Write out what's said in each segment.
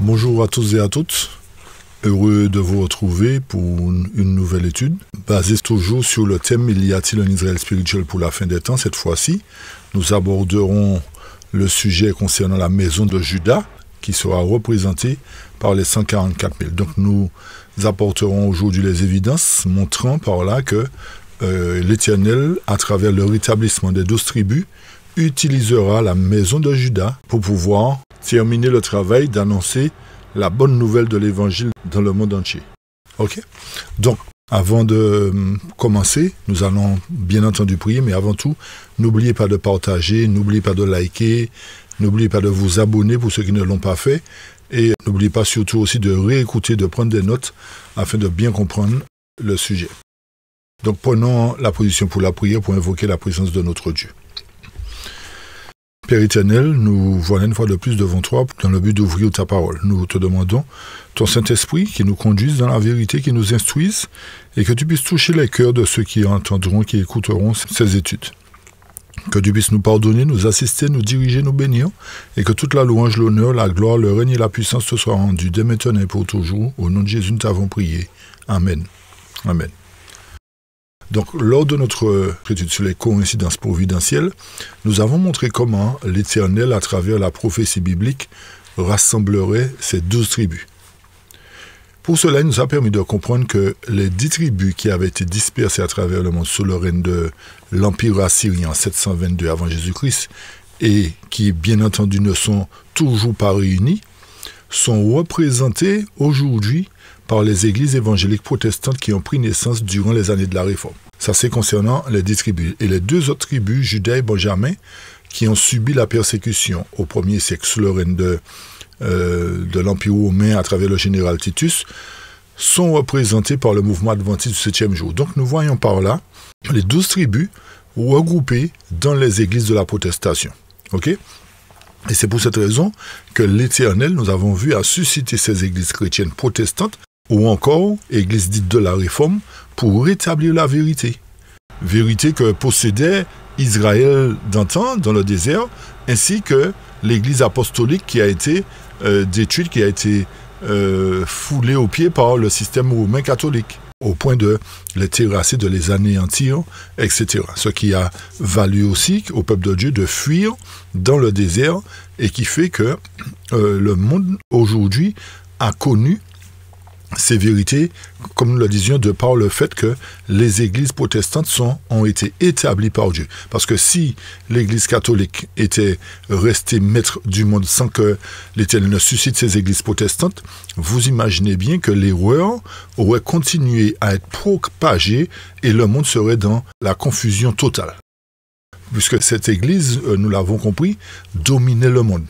Bonjour à tous et à toutes, heureux de vous retrouver pour une nouvelle étude, basée toujours sur le thème « Il y a-t-il un Israël spirituel pour la fin des temps ?» Cette fois-ci, nous aborderons le sujet concernant la maison de Juda, qui sera représentée par les 144 000. Donc nous apporterons aujourd'hui les évidences, montrant par là que l'Éternel, à travers le rétablissement des 12 tribus, utilisera la maison de Juda pour pouvoir terminer le travail d'annoncer la bonne nouvelle de l'Évangile dans le monde entier. Ok? Donc, avant de commencer, nous allons bien entendu prier, mais avant tout, n'oubliez pas de partager, n'oubliez pas de liker, n'oubliez pas de vous abonner pour ceux qui ne l'ont pas fait, et n'oubliez pas surtout aussi de réécouter, de prendre des notes afin de bien comprendre le sujet. Donc, prenons la position pour la prière pour invoquer la présence de notre Dieu. Père éternel, nous voilà une fois de plus devant toi dans le but d'ouvrir ta parole. Nous te demandons ton Saint-Esprit qui nous conduise dans la vérité, qui nous instruise et que tu puisses toucher les cœurs de ceux qui entendront, qui écouteront ces études. Que tu puisses nous pardonner, nous assister, nous diriger, nous bénir et que toute la louange, l'honneur, la gloire, le règne et la puissance te soient rendus dès maintenant et pour toujours. Au nom de Jésus, nous t'avons prié. Amen. Amen. Donc, lors de notre étude sur les coïncidences providentielles, nous avons montré comment l'Éternel, à travers la prophétie biblique, rassemblerait ces 12 tribus. Pour cela, il nous a permis de comprendre que les 10 tribus qui avaient été dispersées à travers le monde sous le règne de l'Empire assyrien en 722 avant Jésus-Christ et qui, bien entendu, ne sont toujours pas réunies, sont représentées aujourd'hui par les églises évangéliques protestantes qui ont pris naissance durant les années de la Réforme. Ça, c'est concernant les 10 tribus. Et les deux autres tribus, Juda et Benjamin, qui ont subi la persécution au 1er siècle sous le règne de l'Empire romain à travers le général Titus, sont représentées par le mouvement adventiste du 7e jour. Donc nous voyons par là les 12 tribus regroupées dans les églises de la protestation. Ok ? Et c'est pour cette raison que l'Éternel, nous avons vu, a suscité ces églises chrétiennes protestantes ou encore églises dites de la Réforme pour rétablir la vérité. Vérité que possédait Israël d'antan dans le désert, ainsi que l'église apostolique qui a été détruite, qui a été foulée aux pieds par le système romain catholique, au point de les terrasser, de les anéantir, etc. Ce qui a valu aussi au peuple de Dieu de fuir dans le désert et qui fait que le monde aujourd'hui a connu ces vérités, comme nous le disions, de par le fait que les églises protestantes ont été établies par Dieu. Parce que si l'église catholique était restée maître du monde sans que l'Éternel ne suscite ces églises protestantes, vous imaginez bien que l'erreur aurait continué à être propagée et le monde serait dans la confusion totale. Puisque cette église, nous l'avons compris, dominait le monde.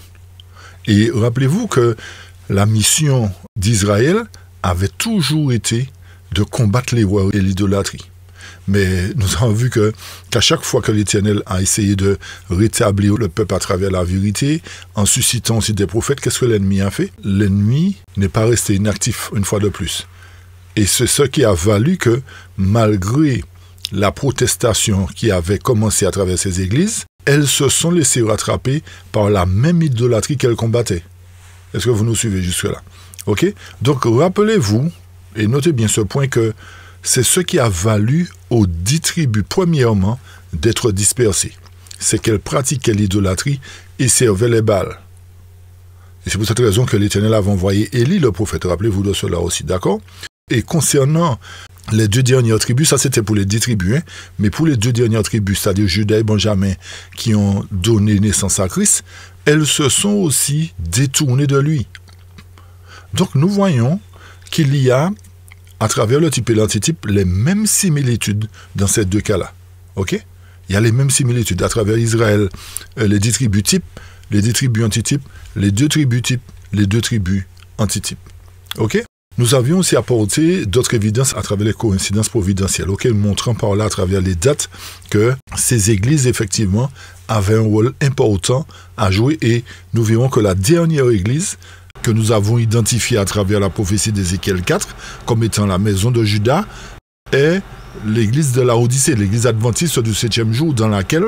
Et rappelez-vous que la mission d'Israël avait toujours été de combattre l'erreur et l'idolâtrie. Mais nous avons vu qu'à chaque fois que l'Éternel a essayé de rétablir le peuple à travers la vérité, en suscitant aussi des prophètes, qu'est-ce que l'ennemi a fait? L'ennemi n'est pas resté inactif une fois de plus. Et c'est ce qui a valu que, malgré la protestation qui avait commencé à travers ces églises, elles se sont laissées rattraper par la même idolâtrie qu'elles combattaient. Est-ce que vous nous suivez jusque-là? Ok? Donc, rappelez-vous, et notez bien ce point, que c'est ce qui a valu aux 10 tribus, premièrement, d'être dispersées. C'est qu'elles pratiquaient l'idolâtrie et servaient les Baals. Et c'est pour cette raison que l'Éternel avait envoyé Élie, le prophète. Rappelez-vous de cela aussi, d'accord? Et concernant les 2 dernières tribus, ça c'était pour les 10 tribus, hein, mais pour les 2 dernières tribus, c'est-à-dire Juda et Benjamin, qui ont donné naissance à Christ, elles se sont aussi détournées de lui. Donc nous voyons qu'il y a, à travers le type et l'antitype, les mêmes similitudes dans ces 2 cas-là. Ok? Il y a les mêmes similitudes à travers Israël, les 10 tribus types, les 10 tribus antitypes, les 2 tribus types, les 2 tribus antitypes. Ok? Nous avions aussi apporté d'autres évidences à travers les coïncidences providentielles, montrant par là, à travers les dates, que ces églises, effectivement, avaient un rôle important à jouer et nous verrons que la dernière église que nous avons identifié à travers la prophétie d'Ézéchiel 4 comme étant la maison de Juda est l'église de la Odyssée, l'église adventiste du 7e jour, dans laquelle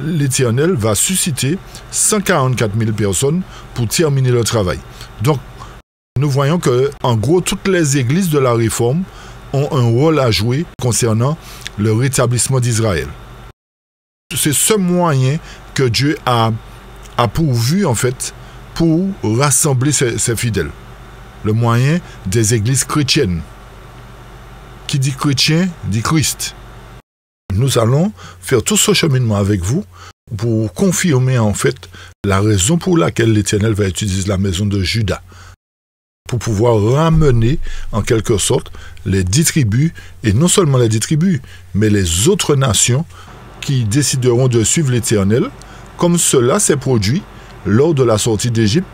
l'Éternel va susciter 144 000 personnes pour terminer le travail. Donc, nous voyons que, en gros, toutes les églises de la Réforme ont un rôle à jouer concernant le rétablissement d'Israël. C'est ce moyen que Dieu a pourvu, en fait, pour rassembler ses fidèles. Le moyen des églises chrétiennes. Qui dit chrétien, dit Christ. Nous allons faire tout ce cheminement avec vous pour confirmer, en fait, la raison pour laquelle l'Éternel va utiliser la maison de Juda. Pour pouvoir ramener, en quelque sorte, les 10 tribus, et non seulement les 10 tribus, mais les autres nations qui décideront de suivre l'Éternel, comme cela s'est produit lors de la sortie d'Égypte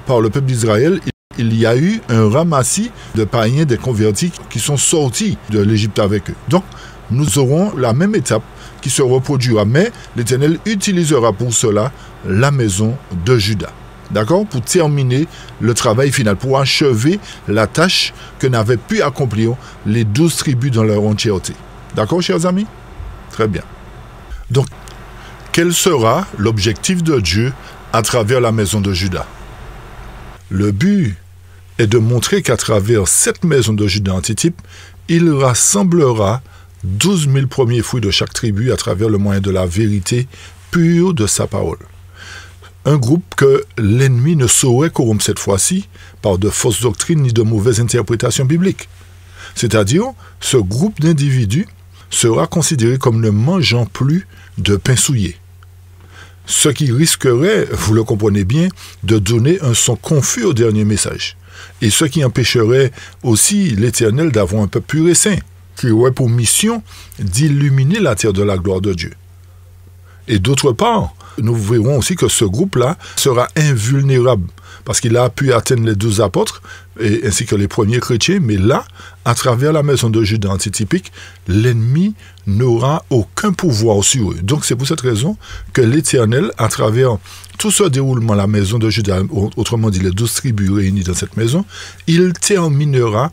par le peuple d'Israël. Il y a eu un ramassis de païens, des convertis qui sont sortis de l'Égypte avec eux. Donc, nous aurons la même étape qui se reproduira, mais l'Éternel utilisera pour cela la maison de Juda. D'accord? Pour terminer le travail final, pour achever la tâche que n'avaient pu accomplir les 12 tribus dans leur entièreté. D'accord, chers amis? Très bien. Donc, quel sera l'objectif de Dieu à travers la maison de Juda? Le but est de montrer qu'à travers cette maison de Juda antitype, il rassemblera 12 000 premiers fruits de chaque tribu à travers le moyen de la vérité pure de sa parole. Un groupe que l'ennemi ne saurait corrompre cette fois-ci par de fausses doctrines ni de mauvaises interprétations bibliques. C'est-à-dire, ce groupe d'individus sera considéré comme ne mangeant plus de pain souillé. Ce qui risquerait, vous le comprenez bien, de donner un son confus au dernier message. Et ce qui empêcherait aussi l'Éternel d'avoir un peuple pur et saint, qui aurait pour mission d'illuminer la terre de la gloire de Dieu. Et d'autre part, nous verrons aussi que ce groupe-là sera invulnérable, parce qu'il a pu atteindre les 12 apôtres, ainsi que les premiers chrétiens, mais là, à travers la maison de Juda antitypique, l'ennemi n'aura aucun pouvoir sur eux. Donc c'est pour cette raison que l'Éternel, à travers tout ce déroulement, la maison de Juda, autrement dit les 12 tribus réunies dans cette maison, il terminera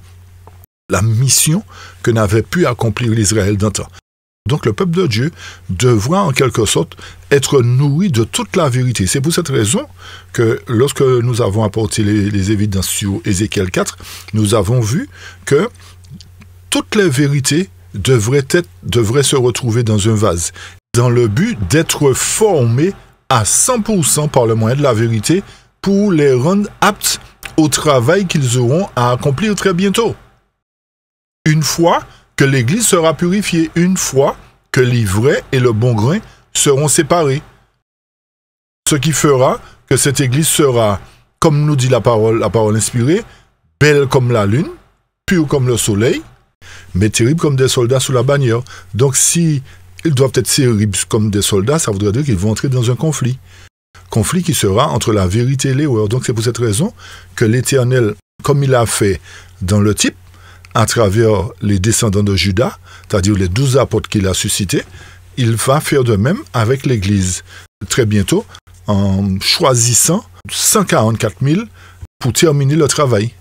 la mission que n'avait pu accomplir l'Israël d'antan. Donc le peuple de Dieu devra en quelque sorte être nourri de toute la vérité. C'est pour cette raison que lorsque nous avons apporté les évidences sur Ézéchiel 4, nous avons vu que toutes les vérités devraient se retrouver dans un vase, dans le but d'être formées à 100% par le moyen de la vérité pour les rendre aptes au travail qu'ils auront à accomplir très bientôt. Une fois que l'Église sera purifiée, une fois que l'ivraie et le bon grain seront séparés. Ce qui fera que cette Église sera, comme nous dit la parole inspirée, belle comme la lune, pure comme le soleil, mais terrible comme des soldats sous la bannière. Donc si ils doivent être terribles comme des soldats, ça voudrait dire qu'ils vont entrer dans un conflit. Conflit qui sera entre la vérité et l'erreur. Donc c'est pour cette raison que l'Éternel, comme il a fait dans le type, à travers les descendants de Juda, c'est-à-dire les 12 apôtres qu'il a suscités, il va faire de même avec l'Église très bientôt, en choisissant 144 000 pour terminer le travail.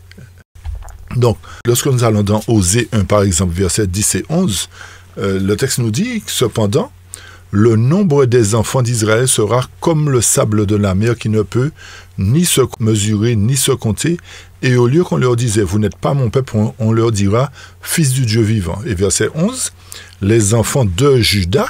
Donc, lorsque nous allons dans Osée 1, par exemple, versets 10 et 11, le texte nous dit, cependant, le nombre des enfants d'Israël sera comme le sable de la mer qui ne peut ni se mesurer ni se compter. Et au lieu qu'on leur disait, vous n'êtes pas mon peuple, on leur dira, fils du Dieu vivant. Et verset 11, les enfants de Juda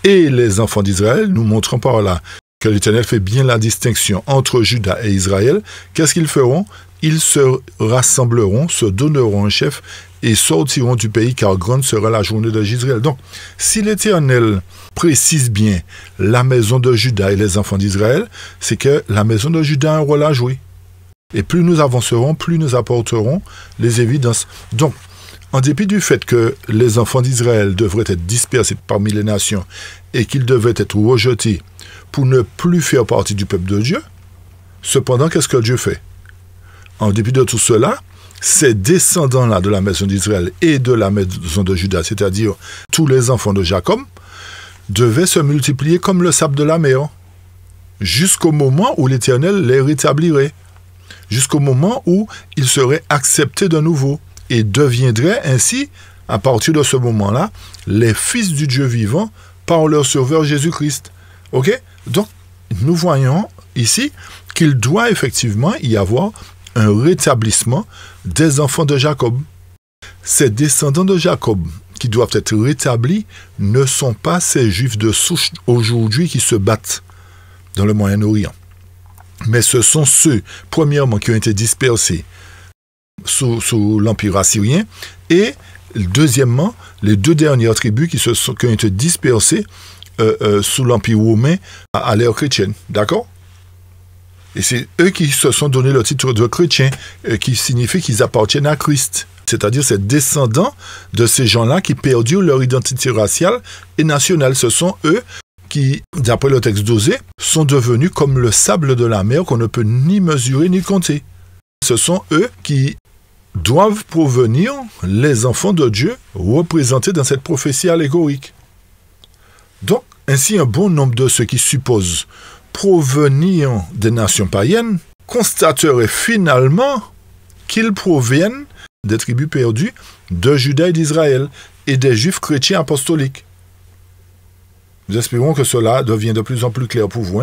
et les enfants d'Israël, nous montrons par là que l'Éternel fait bien la distinction entre Juda et Israël. Qu'est-ce qu'ils feront? Ils se rassembleront, se donneront un chef et sortiront du pays, car grande sera la journée de Jisraël. Donc, si l'Éternel précise bien la maison de Juda et les enfants d'Israël, c'est que la maison de Juda a un rôle à jouer. Et plus nous avancerons, plus nous apporterons les évidences. Donc, en dépit du fait que les enfants d'Israël devraient être dispersés parmi les nations et qu'ils devaient être rejetés pour ne plus faire partie du peuple de Dieu, cependant, qu'est-ce que Dieu fait? En dépit de tout cela, ces descendants-là de la maison d'Israël et de la maison de Juda, c'est-à-dire tous les enfants de Jacob, devaient se multiplier comme le sable de la mer, jusqu'au moment où l'Éternel les rétablirait, jusqu'au moment où ils seraient acceptés de nouveau, et deviendraient ainsi, à partir de ce moment-là, les fils du Dieu vivant par leur Sauveur Jésus-Christ. Ok? Donc, nous voyons ici qu'il doit effectivement y avoir un rétablissement des enfants de Jacob. Ces descendants de Jacob qui doivent être rétablis ne sont pas ces juifs de souche aujourd'hui qui se battent dans le Moyen-Orient. Mais ce sont ceux, premièrement, qui ont été dispersés sous l'Empire assyrien, et deuxièmement, les deux dernières tribus qui ont été dispersées sous l'Empire romain à l'ère chrétienne. D'accord? Et c'est eux qui se sont donné le titre de chrétiens, qui signifie qu'ils appartiennent à Christ. C'est-à-dire ces descendants de ces gens-là qui perdurent leur identité raciale et nationale. Ce sont eux qui, d'après le texte d'Osée, sont devenus comme le sable de la mer qu'on ne peut ni mesurer ni compter. Ce sont eux qui doivent provenir, les enfants de Dieu, représentés dans cette prophétie allégorique. Donc, ainsi un bon nombre de ceux qui supposent provenir des nations païennes constateraient finalement qu'ils proviennent des tribus perdues de Juda et d'Israël et des juifs chrétiens apostoliques. Nous espérons que cela devient de plus en plus clair pour vous.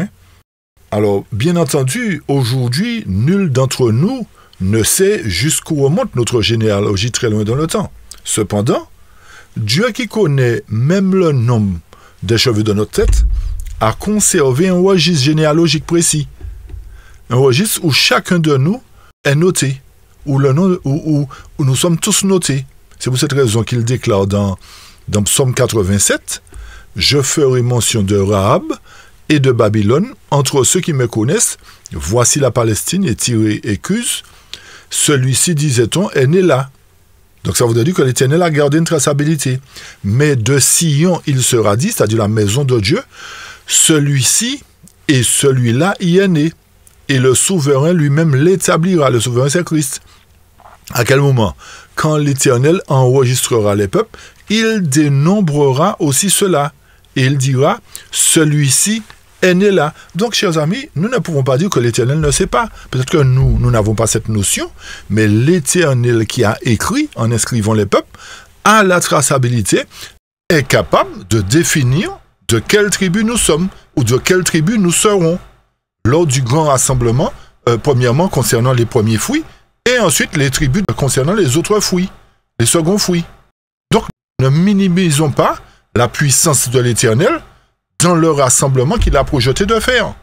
Alors, bien entendu, aujourd'hui, nul d'entre nous ne sait jusqu'où remonte notre généalogie très loin dans le temps. Cependant, Dieu qui connaît même le nombre des cheveux de notre tête a conservé un registre généalogique précis. Un registre où chacun de nous est noté, où nous sommes tous notés. C'est pour cette raison qu'il déclare dans Psaume 87, « Je ferai mention de Rahab et de Babylone entre ceux qui me connaissent. Voici la Palestine et Tyr et Cus. Celui-ci, disait-on, est né là. » Donc ça voudrait dire que l'Éternel a gardé une traçabilité. Mais de Sion, il sera dit, c'est-à-dire la maison de Dieu, celui-ci et celui-là y est né. Et le souverain lui-même l'établira. Le souverain, c'est Christ. À quel moment? Quand l'Éternel enregistrera les peuples, il dénombrera aussi cela. Et il dira, celui-ci est né là. Donc, chers amis, nous ne pouvons pas dire que l'Éternel ne sait pas. Peut-être que nous n'avons pas cette notion, mais l'Éternel qui a écrit, en inscrivant les peuples, a la traçabilité, est capable de définir de quelle tribu nous sommes, ou de quelle tribu nous serons, lors du grand rassemblement, premièrement concernant les premiers fruits, et ensuite les tribus concernant les autres fruits, les seconds fruits. Donc, ne minimisons pas la puissance de l'Éternel dans le rassemblement qu'il a projeté de faire.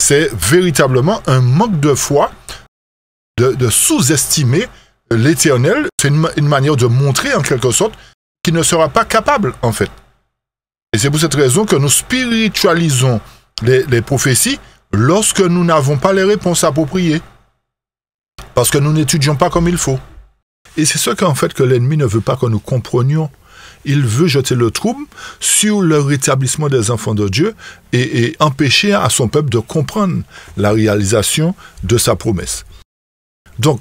C'est véritablement un manque de foi de sous-estimer l'Éternel. C'est une manière de montrer, en quelque sorte, qu'il ne sera pas capable, en fait. Et c'est pour cette raison que nous spiritualisons les prophéties lorsque nous n'avons pas les réponses appropriées. Parce que nous n'étudions pas comme il faut. Et c'est ce qu'en fait que l'ennemi ne veut pas que nous comprenions. Il veut jeter le trouble sur le rétablissement des enfants de Dieu et empêcher à son peuple de comprendre la réalisation de sa promesse. Donc,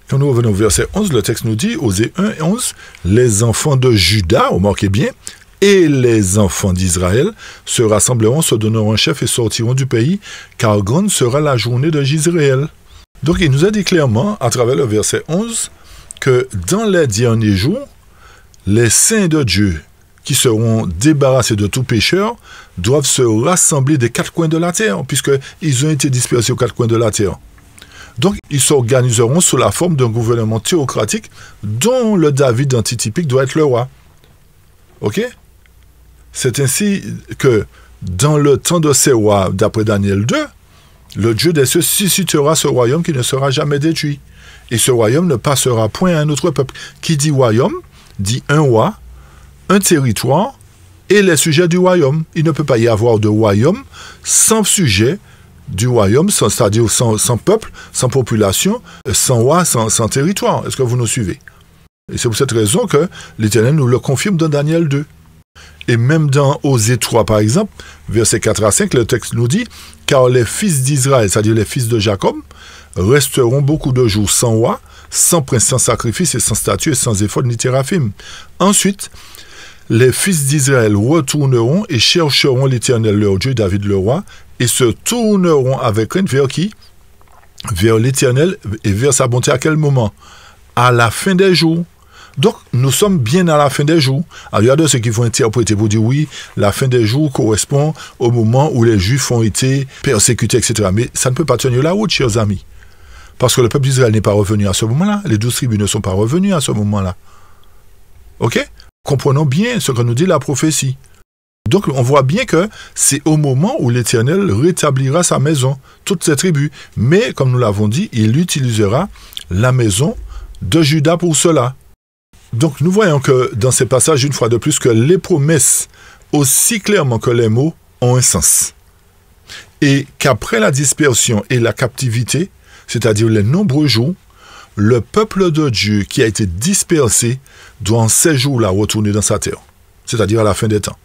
quand nous revenons au verset 11, le texte nous dit, Osée 1 et 11, « Les enfants de Juda, remarquez bien, et les enfants d'Israël se rassembleront, se donneront un chef et sortiront du pays, car grande sera la journée de Jisraël. » Donc, il nous a dit clairement, à travers le verset 11, que dans les derniers jours, les saints de Dieu qui seront débarrassés de tout pécheur doivent se rassembler des quatre coins de la terre, puisqu'ils ont été dispersés aux quatre coins de la terre. Donc, ils s'organiseront sous la forme d'un gouvernement théocratique dont le David antitypique doit être le roi. Ok? C'est ainsi que, dans le temps de ces rois, d'après Daniel 2, le Dieu des cieux suscitera ce royaume qui ne sera jamais détruit. Et ce royaume ne passera point à un autre peuple. Qui dit royaume, dit un roi, un territoire et les sujets du royaume. Il ne peut pas y avoir de royaume sans sujet du royaume, c'est-à-dire sans peuple, sans population, sans roi, sans territoire. Est-ce que vous nous suivez? Et c'est pour cette raison que l'Éternel nous le confirme dans Daniel 2. Et même dans Osée 3, par exemple, versets 4 à 5, le texte nous dit « Car les fils d'Israël, c'est-à-dire les fils de Jacob, resteront beaucoup de jours sans roi, sans prince, sans sacrifice et sans statue et sans éphod ni téraphim. Ensuite, les fils d'Israël retourneront et chercheront l'Éternel leur Dieu, David le roi, et se tourneront avec crainte vers qui? Vers l'Éternel et vers sa bonté. À quel moment? À la fin des jours. Donc, nous sommes bien à la fin des jours. Alors, il y a de ceux qui vont interpréter pour dire oui, la fin des jours correspond au moment où les Juifs ont été persécutés, etc. Mais ça ne peut pas tenir la route, chers amis. Parce que le peuple d'Israël n'est pas revenu à ce moment-là. Les 12 tribus ne sont pas revenues à ce moment-là. Ok? Comprenons bien ce que nous dit la prophétie. Donc, on voit bien que c'est au moment où l'Éternel rétablira sa maison, toutes ses tribus. Mais, comme nous l'avons dit, il utilisera la maison de Juda pour cela. Donc, nous voyons que dans ces passages, une fois de plus, que les promesses, aussi clairement que les mots, ont un sens. Et qu'après la dispersion et la captivité, c'est-à-dire les nombreux jours, le peuple de Dieu qui a été dispersé doit en ces jours-là retourner dans sa terre, c'est-à-dire à la fin des temps.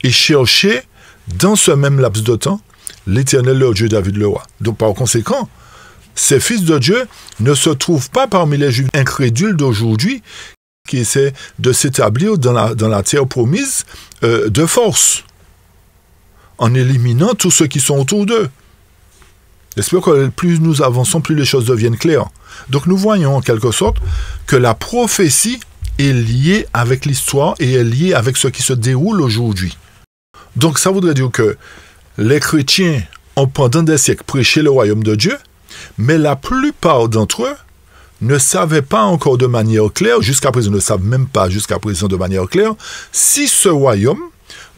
Et chercher, dans ce même laps de temps, l'Éternel leur Dieu David le roi. Donc par conséquent, ces fils de Dieu ne se trouvent pas parmi les Juifs incrédules d'aujourd'hui qui essaient de s'établir dans la terre promise de force, en éliminant tous ceux qui sont autour d'eux. J'espère que plus nous avançons, plus les choses deviennent claires. Donc nous voyons en quelque sorte que la prophétie est liée avec l'histoire et est liée avec ce qui se déroule aujourd'hui. Donc ça voudrait dire que les chrétiens ont pendant des siècles prêché le royaume de Dieu, mais la plupart d'entre eux ne savaient pas encore de manière claire, jusqu'à présent ne savent même pas jusqu'à présent de manière claire, si ce royaume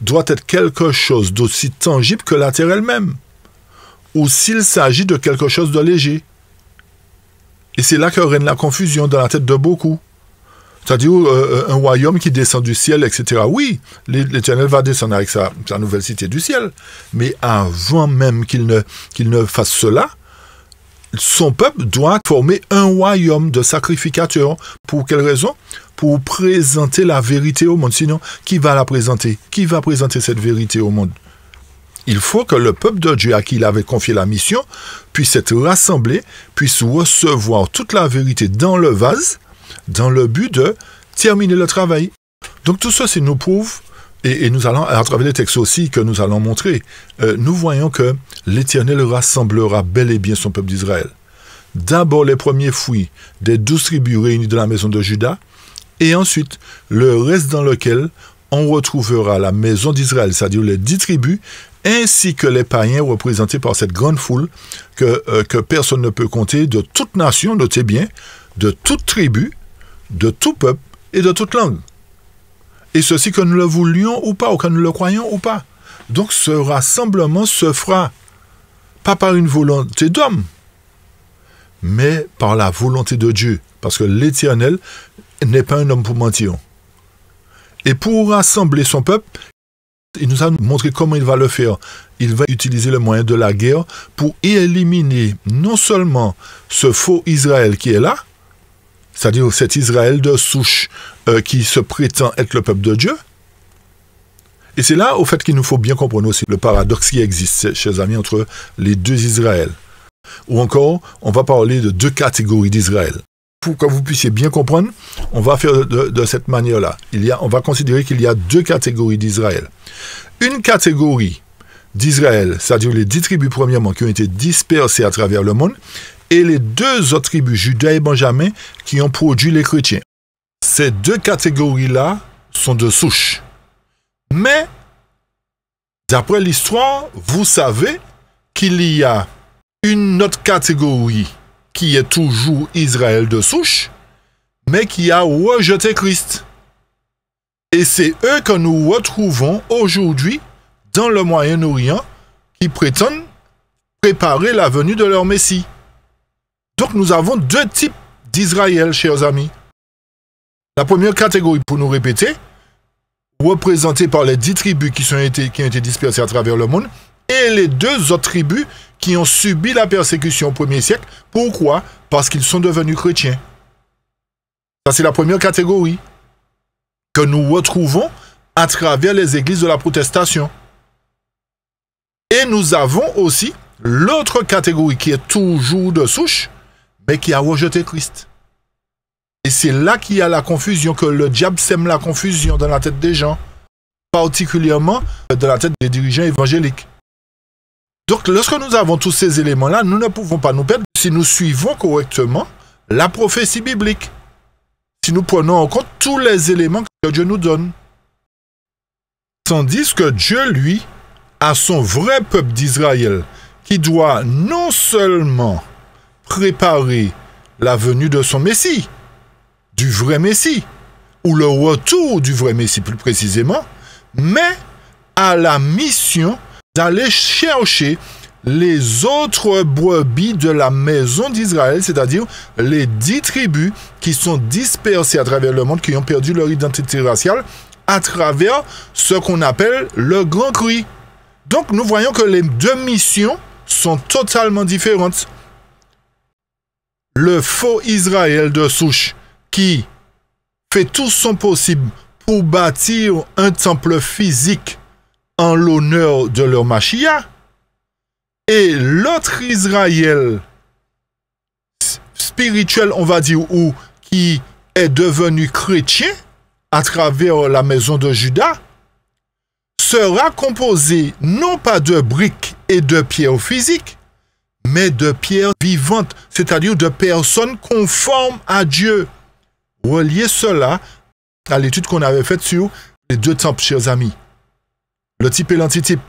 doit être quelque chose d'aussi tangible que la terre elle-même, ou s'il s'agit de quelque chose de léger. Et c'est là que règne la confusion dans la tête de beaucoup. C'est-à-dire un royaume qui descend du ciel, etc. Oui, l'Éternel va descendre avec sa nouvelle cité du ciel. Mais avant même qu'il ne fasse cela, son peuple doit former un royaume de sacrificateurs. Pour quelle raison? Pour présenter la vérité au monde. Sinon, qui va la présenter? Qui va présenter cette vérité au monde? Il faut que le peuple de Dieu à qui il avait confié la mission puisse être rassemblé, puisse recevoir toute la vérité dans le vase, dans le but de terminer le travail. Donc tout ceci nous prouve, et nous allons, à travers les textes aussi que nous allons montrer, nous voyons que l'Éternel rassemblera bel et bien son peuple d'Israël. D'abord les premiers fruits des 12 tribus réunies de la maison de Juda, et ensuite le reste dans lequel on retrouvera la maison d'Israël, c'est-à-dire les 10 tribus, ainsi que les païens représentés par cette grande foule que personne ne peut compter, de toute nation, notez bien, de toute tribu, de tout peuple et de toute langue. Et ceci que nous le voulions ou pas, ou que nous le croyons ou pas. Donc ce rassemblement se fera pas par une volonté d'homme, mais par la volonté de Dieu. Parce que l'Éternel n'est pas un homme pour mentir. Et pour rassembler son peuple, il nous a montré comment il va le faire. Il va utiliser le moyen de la guerre pour éliminer non seulement ce faux Israël qui est là, c'est-à-dire cet Israël de souche qui se prétend être le peuple de Dieu. Et c'est là, au fait, qu'il nous faut bien comprendre aussi le paradoxe qui existe, chers amis, entre les deux Israël. Ou encore, on va parler de deux catégories d'Israël. Pour que vous puissiez bien comprendre, on va faire de cette manière-là. On va considérer qu'il y a deux catégories d'Israël. Une catégorie d'Israël, c'est-à-dire les 10 tribus premièrement qui ont été dispersées à travers le monde, et les deux autres tribus, Juda et Benjamin, qui ont produit les chrétiens. Ces deux catégories-là sont de souche. Mais, d'après l'histoire, vous savez qu'il y a une autre catégorie qui est toujours Israël de souche, mais qui a rejeté Christ. Et c'est eux que nous retrouvons aujourd'hui dans le Moyen-Orient qui prétendent préparer la venue de leur Messie. Donc nous avons deux types d'Israël, chers amis. La première catégorie, pour nous répéter, représentée par les 10 tribus qui ont été dispersées à travers le monde, et les deux autres tribus qui ont subi la persécution au 1er siècle. Pourquoi? Parce qu'ils sont devenus chrétiens. Ça, c'est la première catégorie que nous retrouvons à travers les églises de la protestation. Et nous avons aussi l'autre catégorie qui est toujours de souche, mais qui a rejeté Christ. Et c'est là qu'il y a la confusion, que le diable sème la confusion dans la tête des gens, particulièrement dans la tête des dirigeants évangéliques. Donc, lorsque nous avons tous ces éléments-là, nous ne pouvons pas nous perdre si nous suivons correctement la prophétie biblique, si nous prenons en compte tous les éléments que Dieu nous donne. Tandis que Dieu, lui, a son vrai peuple d'Israël, qui doit non seulement préparer la venue de son Messie, du vrai Messie, ou le retour du vrai Messie plus précisément, mais à la mission d'aller chercher les autres brebis de la maison d'Israël, c'est-à-dire les 10 tribus qui sont dispersées à travers le monde, qui ont perdu leur identité raciale, à travers ce qu'on appelle le grand cri. Donc nous voyons que les deux missions sont totalement différentes. Le faux Israël de souche qui fait tout son possible pour bâtir un temple physique en l'honneur de leur Mashiach, et l'autre Israël spirituel, on va dire, ou qui est devenu chrétien à travers la maison de Juda, sera composé non pas de briques et de pierres physiques, mais de pierres vivantes, c'est-à-dire de personnes conformes à Dieu. Reliez cela à l'étude qu'on avait faite sur les deux temples, chers amis. Le type et l'antitype.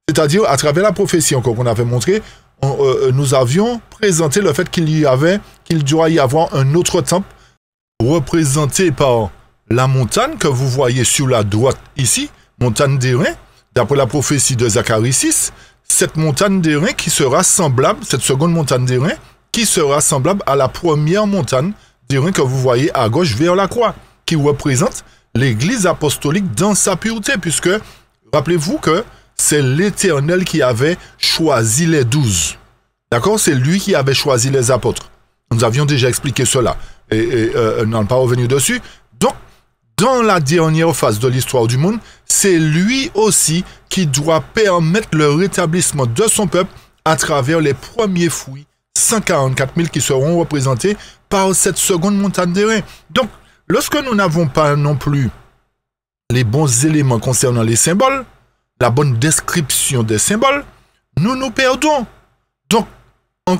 C'est-à-dire, à travers la prophétie encore qu'on avait montré, nous avions présenté le fait qu'il doit y avoir un autre temple représenté par la montagne que vous voyez sur la droite ici, montagne d'Airain, d'après la prophétie de Zacharie 6, cette montagne d'Airain qui sera semblable, cette seconde montagne d'Airain, qui sera semblable à la première montagne d'Airain que vous voyez à gauche vers la croix, qui représente l'église apostolique dans sa pureté, puisque, rappelez-vous que c'est l'Éternel qui avait choisi les 12. D'accord? C'est lui qui avait choisi les apôtres. Nous avions déjà expliqué cela. Et n'allons pas revenir dessus. Donc, dans la dernière phase de l'histoire du monde, c'est lui aussi qui doit permettre le rétablissement de son peuple à travers les premiers fruits, 144 000 qui seront représentés par cette seconde montagne d'Airain. Donc, lorsque nous n'avons pas non plus les bons éléments concernant les symboles, la bonne description des symboles, nous nous perdons. Donc, en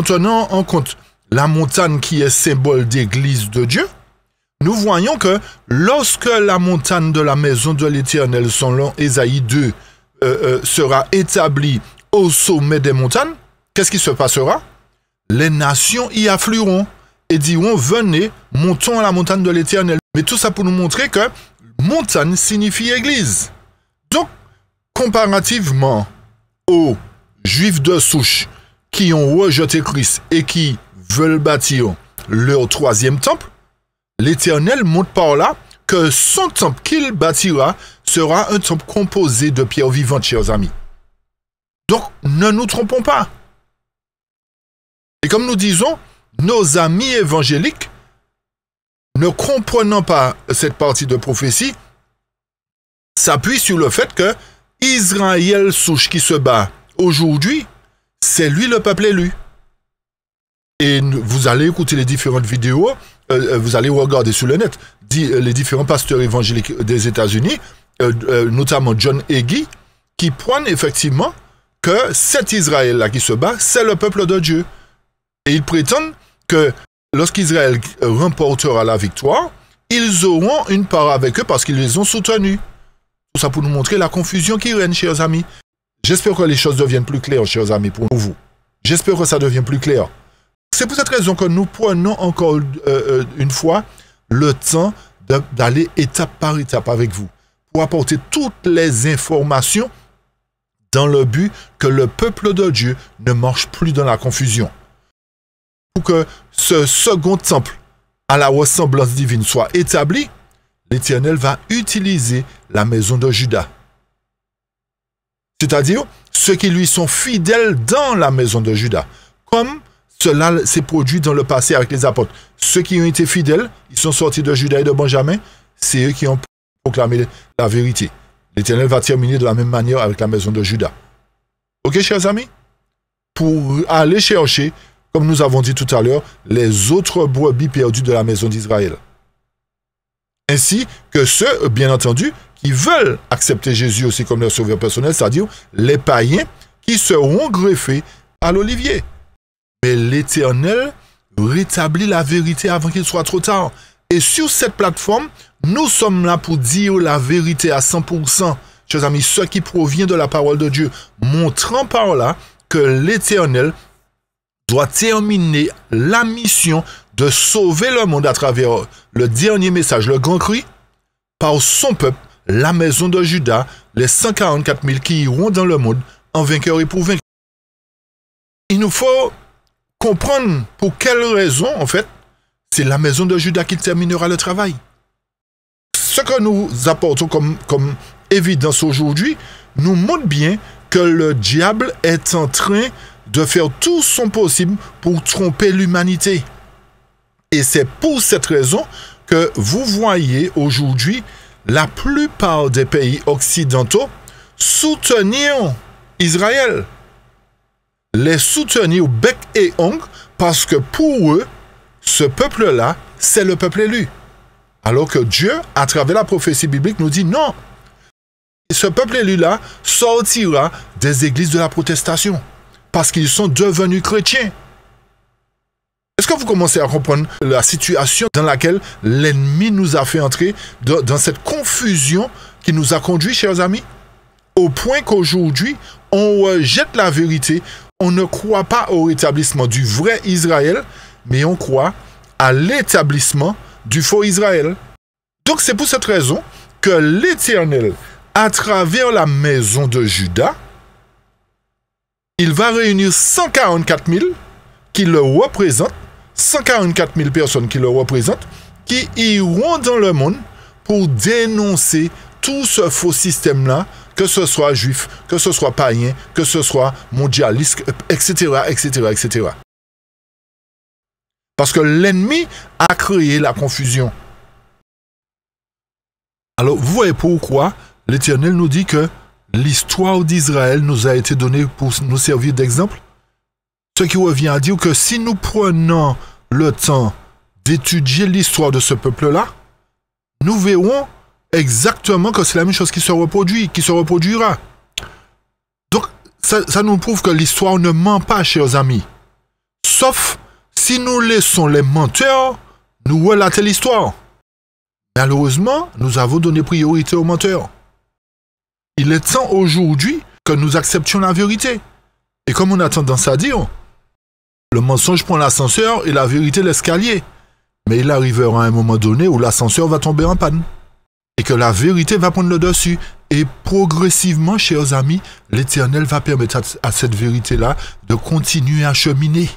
tenant en compte la montagne qui est symbole d'église de Dieu, nous voyons que lorsque la montagne de la maison de l'Éternel, selon Ésaïe 2, sera établie au sommet des montagnes, qu'est-ce qui se passera? Les nations y afflueront et diront, venez, montons à la montagne de l'Éternel. Mais tout ça pour nous montrer que montagne signifie église. Donc, comparativement aux Juifs de souche qui ont rejeté Christ et qui veulent bâtir leur troisième temple, l'Éternel montre par là que son temple qu'il bâtira sera un temple composé de pierres vivantes, chers amis. Donc, ne nous trompons pas. Et comme nous disons, nos amis évangéliques, ne comprenant pas cette partie de prophétie, s'appuient sur le fait que Israël souche qui se bat aujourd'hui, c'est lui le peuple élu. Et vous allez écouter les différentes vidéos, vous allez regarder sur le net les différents pasteurs évangéliques des États-Unis, notamment John Hagee, qui prennent effectivement que cet Israël-là qui se bat, c'est le peuple de Dieu. Et ils prétendent que lorsqu'Israël remportera la victoire, ils auront une part avec eux parce qu'ils les ont soutenus. Tout ça pour nous montrer la confusion qui règne, chers amis. J'espère que les choses deviennent plus claires, chers amis, pour vous. J'espère que ça devient plus clair. C'est pour cette raison que nous prenons encore une fois le temps d'aller étape par étape avec vous pour apporter toutes les informations dans le but que le peuple de Dieu ne marche plus dans la confusion. Pour que ce second temple à la ressemblance divine soit établi, l'Éternel va utiliser la maison de Juda. C'est-à-dire ceux qui lui sont fidèles dans la maison de Juda. Comme cela s'est produit dans le passé avec les apôtres. Ceux qui ont été fidèles, ils sont sortis de Juda et de Benjamin, c'est eux qui ont proclamé la vérité. L'Éternel va terminer de la même manière avec la maison de Juda. Ok, chers amis? Pour aller chercher, comme nous avons dit tout à l'heure, les autres brebis perdus de la maison d'Israël. Ainsi que ceux, bien entendu, qui veulent accepter Jésus aussi comme leur sauveur personnel, c'est-à-dire les païens qui seront greffés à l'olivier. Mais l'Éternel rétablit la vérité avant qu'il soit trop tard. Et sur cette plateforme, nous sommes là pour dire la vérité à 100%. Chers amis, ce qui provient de la parole de Dieu, montrant par là que l'Éternel doit terminer la mission de sauver le monde à travers le dernier message, le grand cri, par son peuple, la maison de Juda, les 144 000 qui iront dans le monde en vainqueur et pour vaincre. Il nous faut comprendre pour quelle raison, en fait, c'est la maison de Juda qui terminera le travail. Ce que nous apportons comme évidence aujourd'hui nous montre bien que le diable est en train de faire tout son possible pour tromper l'humanité. Et c'est pour cette raison que vous voyez aujourd'hui la plupart des pays occidentaux soutenir Israël. Les soutenir au bec et ongle parce que pour eux, ce peuple-là, c'est le peuple élu. Alors que Dieu, à travers la prophétie biblique, nous dit non. Ce peuple élu-là sortira des églises de la protestation parce qu'ils sont devenus chrétiens. Est-ce que vous commencez à comprendre la situation dans laquelle l'ennemi nous a fait entrer dans cette confusion qui nous a conduits, chers amis? Au point qu'aujourd'hui, on rejette la vérité, on ne croit pas au rétablissement du vrai Israël, mais on croit à l'établissement du faux Israël. Donc c'est pour cette raison que l'Éternel, à travers la maison de Juda, il va réunir 144 000 qui le représentent, 144 000 personnes qui le représentent, qui iront dans le monde pour dénoncer tout ce faux système-là, que ce soit juif, que ce soit païen, que ce soit mondialiste, etc., etc., etc. Parce que l'ennemi a créé la confusion. Alors, vous voyez pourquoi l'Éternel nous dit que l'histoire d'Israël nous a été donnée pour nous servir d'exemple. Ce qui revient à dire que si nous prenons le temps d'étudier l'histoire de ce peuple-là, nous verrons exactement que c'est la même chose qui se reproduit, qui se reproduira. Donc, ça nous prouve que l'histoire ne ment pas, chers amis. Sauf si nous laissons les menteurs nous relater l'histoire. Malheureusement, nous avons donné priorité aux menteurs. Il est temps aujourd'hui que nous acceptions la vérité. Et comme on a tendance à dire, le mensonge prend l'ascenseur et la vérité l'escalier. Mais il arrivera un moment donné où l'ascenseur va tomber en panne. Et que la vérité va prendre le dessus. Et progressivement, chers amis, l'Éternel va permettre à cette vérité-là de continuer à cheminer.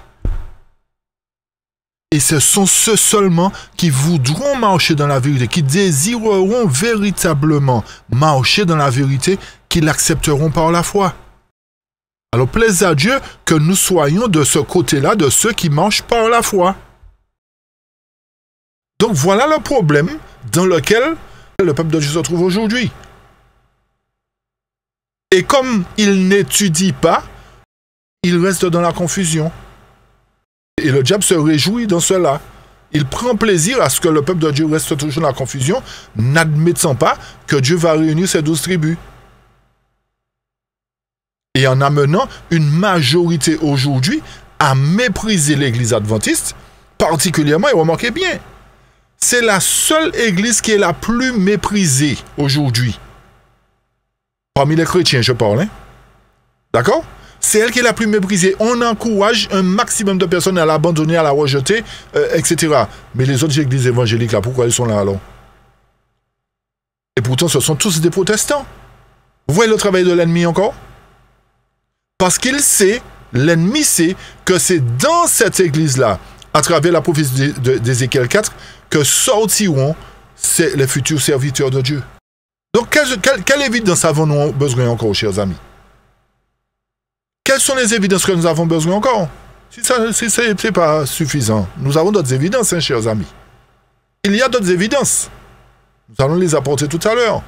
Et ce sont ceux seulement qui voudront marcher dans la vérité, qui désireront véritablement marcher dans la vérité, qui l'accepteront par la foi. Alors, plaise à Dieu que nous soyons de ce côté-là, de ceux qui marchent par la foi. Donc, voilà le problème dans lequel le peuple de Dieu se trouve aujourd'hui. Et comme il n'étudie pas, il reste dans la confusion. Et le diable se réjouit dans cela. Il prend plaisir à ce que le peuple de Dieu reste toujours dans la confusion, n'admettant pas que Dieu va réunir ses 12 tribus. Et en amenant une majorité aujourd'hui à mépriser l'église adventiste, particulièrement, et remarquez bien, c'est la seule église qui est la plus méprisée aujourd'hui. Parmi les chrétiens, je parle. Hein? D'accord? C'est elle qui est la plus méprisée. On encourage un maximum de personnes à l'abandonner, à la rejeter, etc. Mais les autres églises évangéliques, là, pourquoi elles sont là alors? Et pourtant, ce sont tous des protestants. Vous voyez le travail de l'ennemi encore? Parce qu'il sait, l'ennemi sait, que c'est dans cette église-là, à travers la prophétie d'Ézéchiel 4, que sortiront les futurs serviteurs de Dieu. Donc, quelle évidence avons-nous besoin encore, chers amis? Quelles sont les évidences que nous avons besoin encore? Si ce n'est pas suffisant, nous avons d'autres évidences, hein, chers amis. Il y a d'autres évidences. Nous allons les apporter tout à l'heure.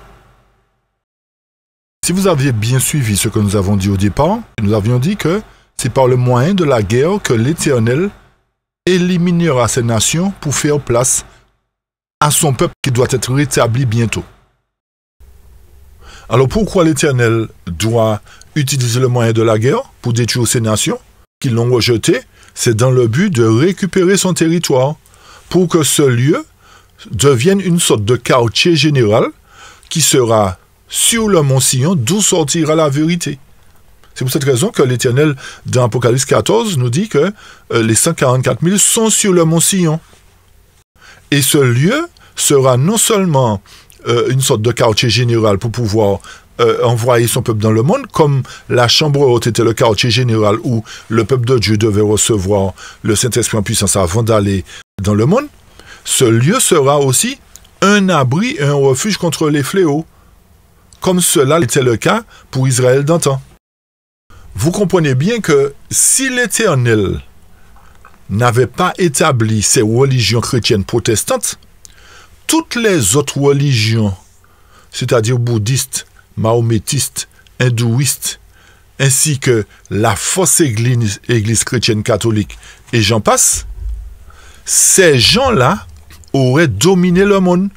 Si vous aviez bien suivi ce que nous avons dit au départ, nous avions dit que c'est par le moyen de la guerre que l'Éternel éliminera ces nations pour faire place à son peuple qui doit être rétabli bientôt. Alors pourquoi l'Éternel doit utiliser le moyen de la guerre pour détruire ces nations qui l'ont rejeté? C'est dans le but de récupérer son territoire pour que ce lieu devienne une sorte de quartier général qui sera sur le mont Sion d'où sortira la vérité. C'est pour cette raison que l'Éternel, dans Apocalypse 14, nous dit que les 144 000 sont sur le mont Sion. Et ce lieu sera non seulement une sorte de quartier général pour pouvoir envoyer son peuple dans le monde, comme la chambre haute était le quartier général où le peuple de Dieu devait recevoir le Saint-Esprit en puissance avant d'aller dans le monde. Ce lieu sera aussi un abri et un refuge contre les fléaux, comme cela était le cas pour Israël d'antan. Vous comprenez bien que si l'Éternel n'avait pas établi ces religions chrétiennes protestantes, toutes les autres religions, c'est-à-dire bouddhistes, mahométistes, hindouistes, ainsi que la fausse église chrétienne catholique, et j'en passe, ces gens-là auraient dominé le monde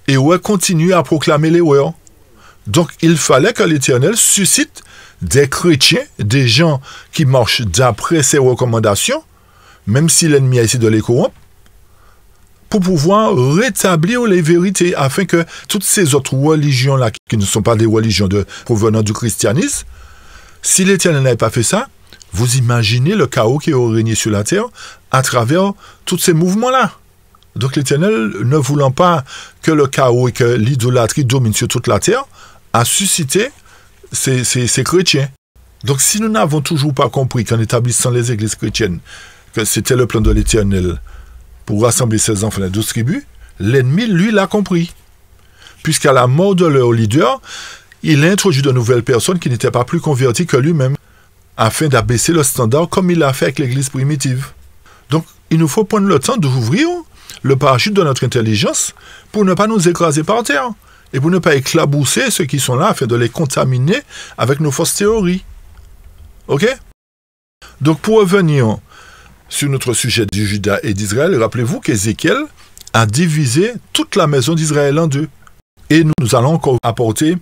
et auraient continué à proclamer les l'erreur. Donc il fallait que l'Éternel suscite des chrétiens, des gens qui marchent d'après ses recommandations, même si l'ennemi a essayé de les corrompre, pour pouvoir rétablir les vérités, afin que toutes ces autres religions-là, qui ne sont pas des religions provenant du christianisme, si l'Éternel n'avait pas fait ça, vous imaginez le chaos qui aurait régné sur la terre à travers tous ces mouvements-là. Donc l'Éternel, ne voulant pas que le chaos et que l'idolâtrie dominent sur toute la terre, a suscité ces chrétiens. Donc si nous n'avons toujours pas compris qu'en établissant les églises chrétiennes, que c'était le plan de l'Éternel pour rassembler ses enfants des 12 tribus, l'ennemi, lui, l'a compris. Puisqu'à la mort de leur leader, il a introduit de nouvelles personnes qui n'étaient pas plus converties que lui-même, afin d'abaisser le standard comme il l'a fait avec l'église primitive. Donc, il nous faut prendre le temps d'ouvrir le parachute de notre intelligence pour ne pas nous écraser par terre et pour ne pas éclabousser ceux qui sont là afin de les contaminer avec nos fausses théories. Ok? Donc, pour revenir sur notre sujet du Juda et d'Israël, rappelez-vous qu'Ézéchiel a divisé toute la maison d'Israël en deux. Et nous allons encore apporter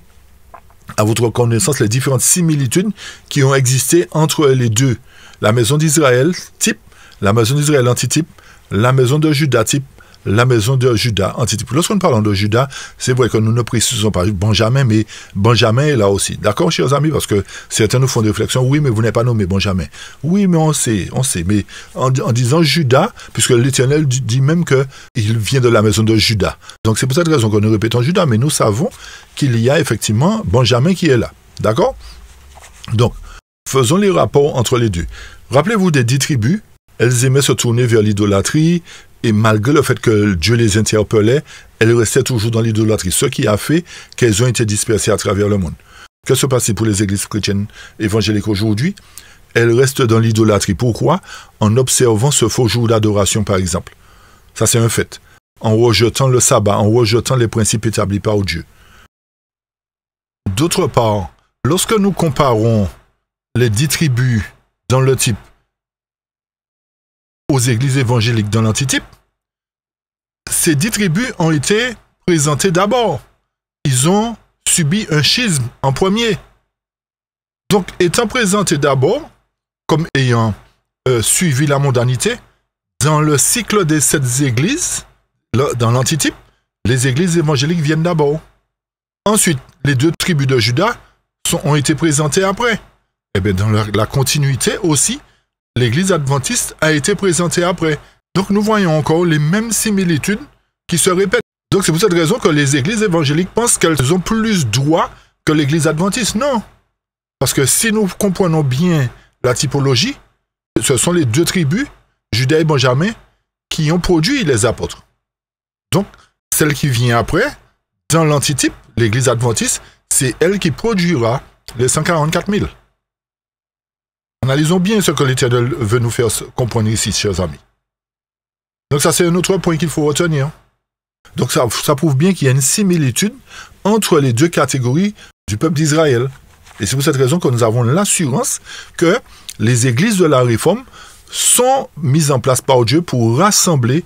à votre connaissance les différentes similitudes qui ont existé entre les deux. La maison d'Israël type, la maison d'Israël antitype, la maison de Juda type, la maison de Juda antitype. Lorsque nous parlons de Juda, c'est vrai que nous ne précisons pas Benjamin, mais Benjamin est là aussi. D'accord, chers amis, parce que certains nous font des réflexions. Oui, mais vous n'avez pas nommé Benjamin. Oui, mais on sait. Mais en disant Juda, puisque l'Éternel dit même qu'il vient de la maison de Juda. Donc c'est pour cette raison que nous répétons Juda, mais nous savons qu'il y a effectivement Benjamin qui est là. D'accord? Donc, faisons les rapports entre les deux. Rappelez-vous des 10 tribus. Elles aimaient se tourner vers l'idolâtrie, et malgré le fait que Dieu les interpellait, elles restaient toujours dans l'idolâtrie, ce qui a fait qu'elles ont été dispersées à travers le monde. Que se passe-t-il pour les églises chrétiennes évangéliques aujourd'hui? Elles restent dans l'idolâtrie. Pourquoi? En observant ce faux jour d'adoration, par exemple. Ça, c'est un fait. En rejetant le sabbat, en rejetant les principes établis par Dieu. D'autre part, lorsque nous comparons les 10 tribus dans le type aux églises évangéliques dans l'antitype, ces 10 tribus ont été présentées d'abord. Ils ont subi un schisme en premier. Donc, étant présentés d'abord, comme ayant suivi la mondanité, dans le cycle des 7 églises, dans l'antitype, les églises évangéliques viennent d'abord. Ensuite, les 2 tribus de Juda ont été présentées après. Et bien, dans la continuité aussi, l'église adventiste a été présentée après. Donc nous voyons encore les mêmes similitudes qui se répètent. Donc c'est pour cette raison que les églises évangéliques pensent qu'elles ont plus droit que l'église adventiste. Non. Parce que si nous comprenons bien la typologie, ce sont les 2 tribus, Juda et Benjamin, qui ont produit les apôtres. Donc, celle qui vient après, dans l'antitype, l'église adventiste, c'est elle qui produira les 144 000. Analysons bien ce que l'Éternel veut nous faire comprendre ici, chers amis. Donc ça, c'est un autre point qu'il faut retenir. Donc ça prouve bien qu'il y a une similitude entre les 2 catégories du peuple d'Israël. Et c'est pour cette raison que nous avons l'assurance que les églises de la Réforme sont mises en place par Dieu pour rassembler,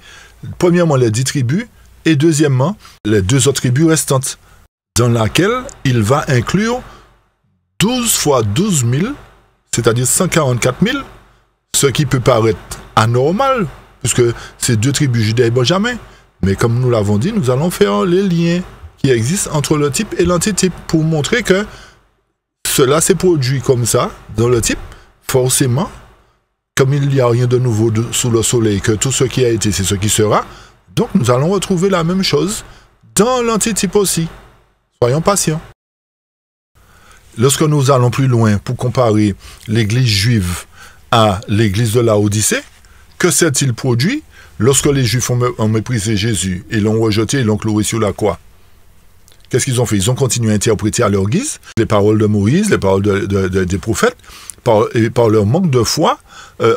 premièrement, les 10 tribus, et deuxièmement, les 2 autres tribus restantes, dans laquelle il va inclure 12 fois 12 000, c'est-à-dire 144 000, ce qui peut paraître anormal, puisque c'est 2 tribus, Juda et Benjamin. Mais comme nous l'avons dit, nous allons faire les liens qui existent entre le type et l'antitype pour montrer que cela s'est produit comme ça, dans le type, forcément, comme il n'y a rien de nouveau sous le soleil, que tout ce qui a été, c'est ce qui sera, donc nous allons retrouver la même chose dans l'antitype aussi. Soyons patients. Lorsque nous allons plus loin pour comparer l'église juive à l'église de Laodicée, que s'est-il produit lorsque les Juifs ont méprisé Jésus et l'ont rejeté et l'ont cloué sur la croix? Qu'est-ce qu'ils ont fait? Ils ont continué à interpréter à leur guise les paroles de Moïse, les paroles des prophètes, et par leur manque de foi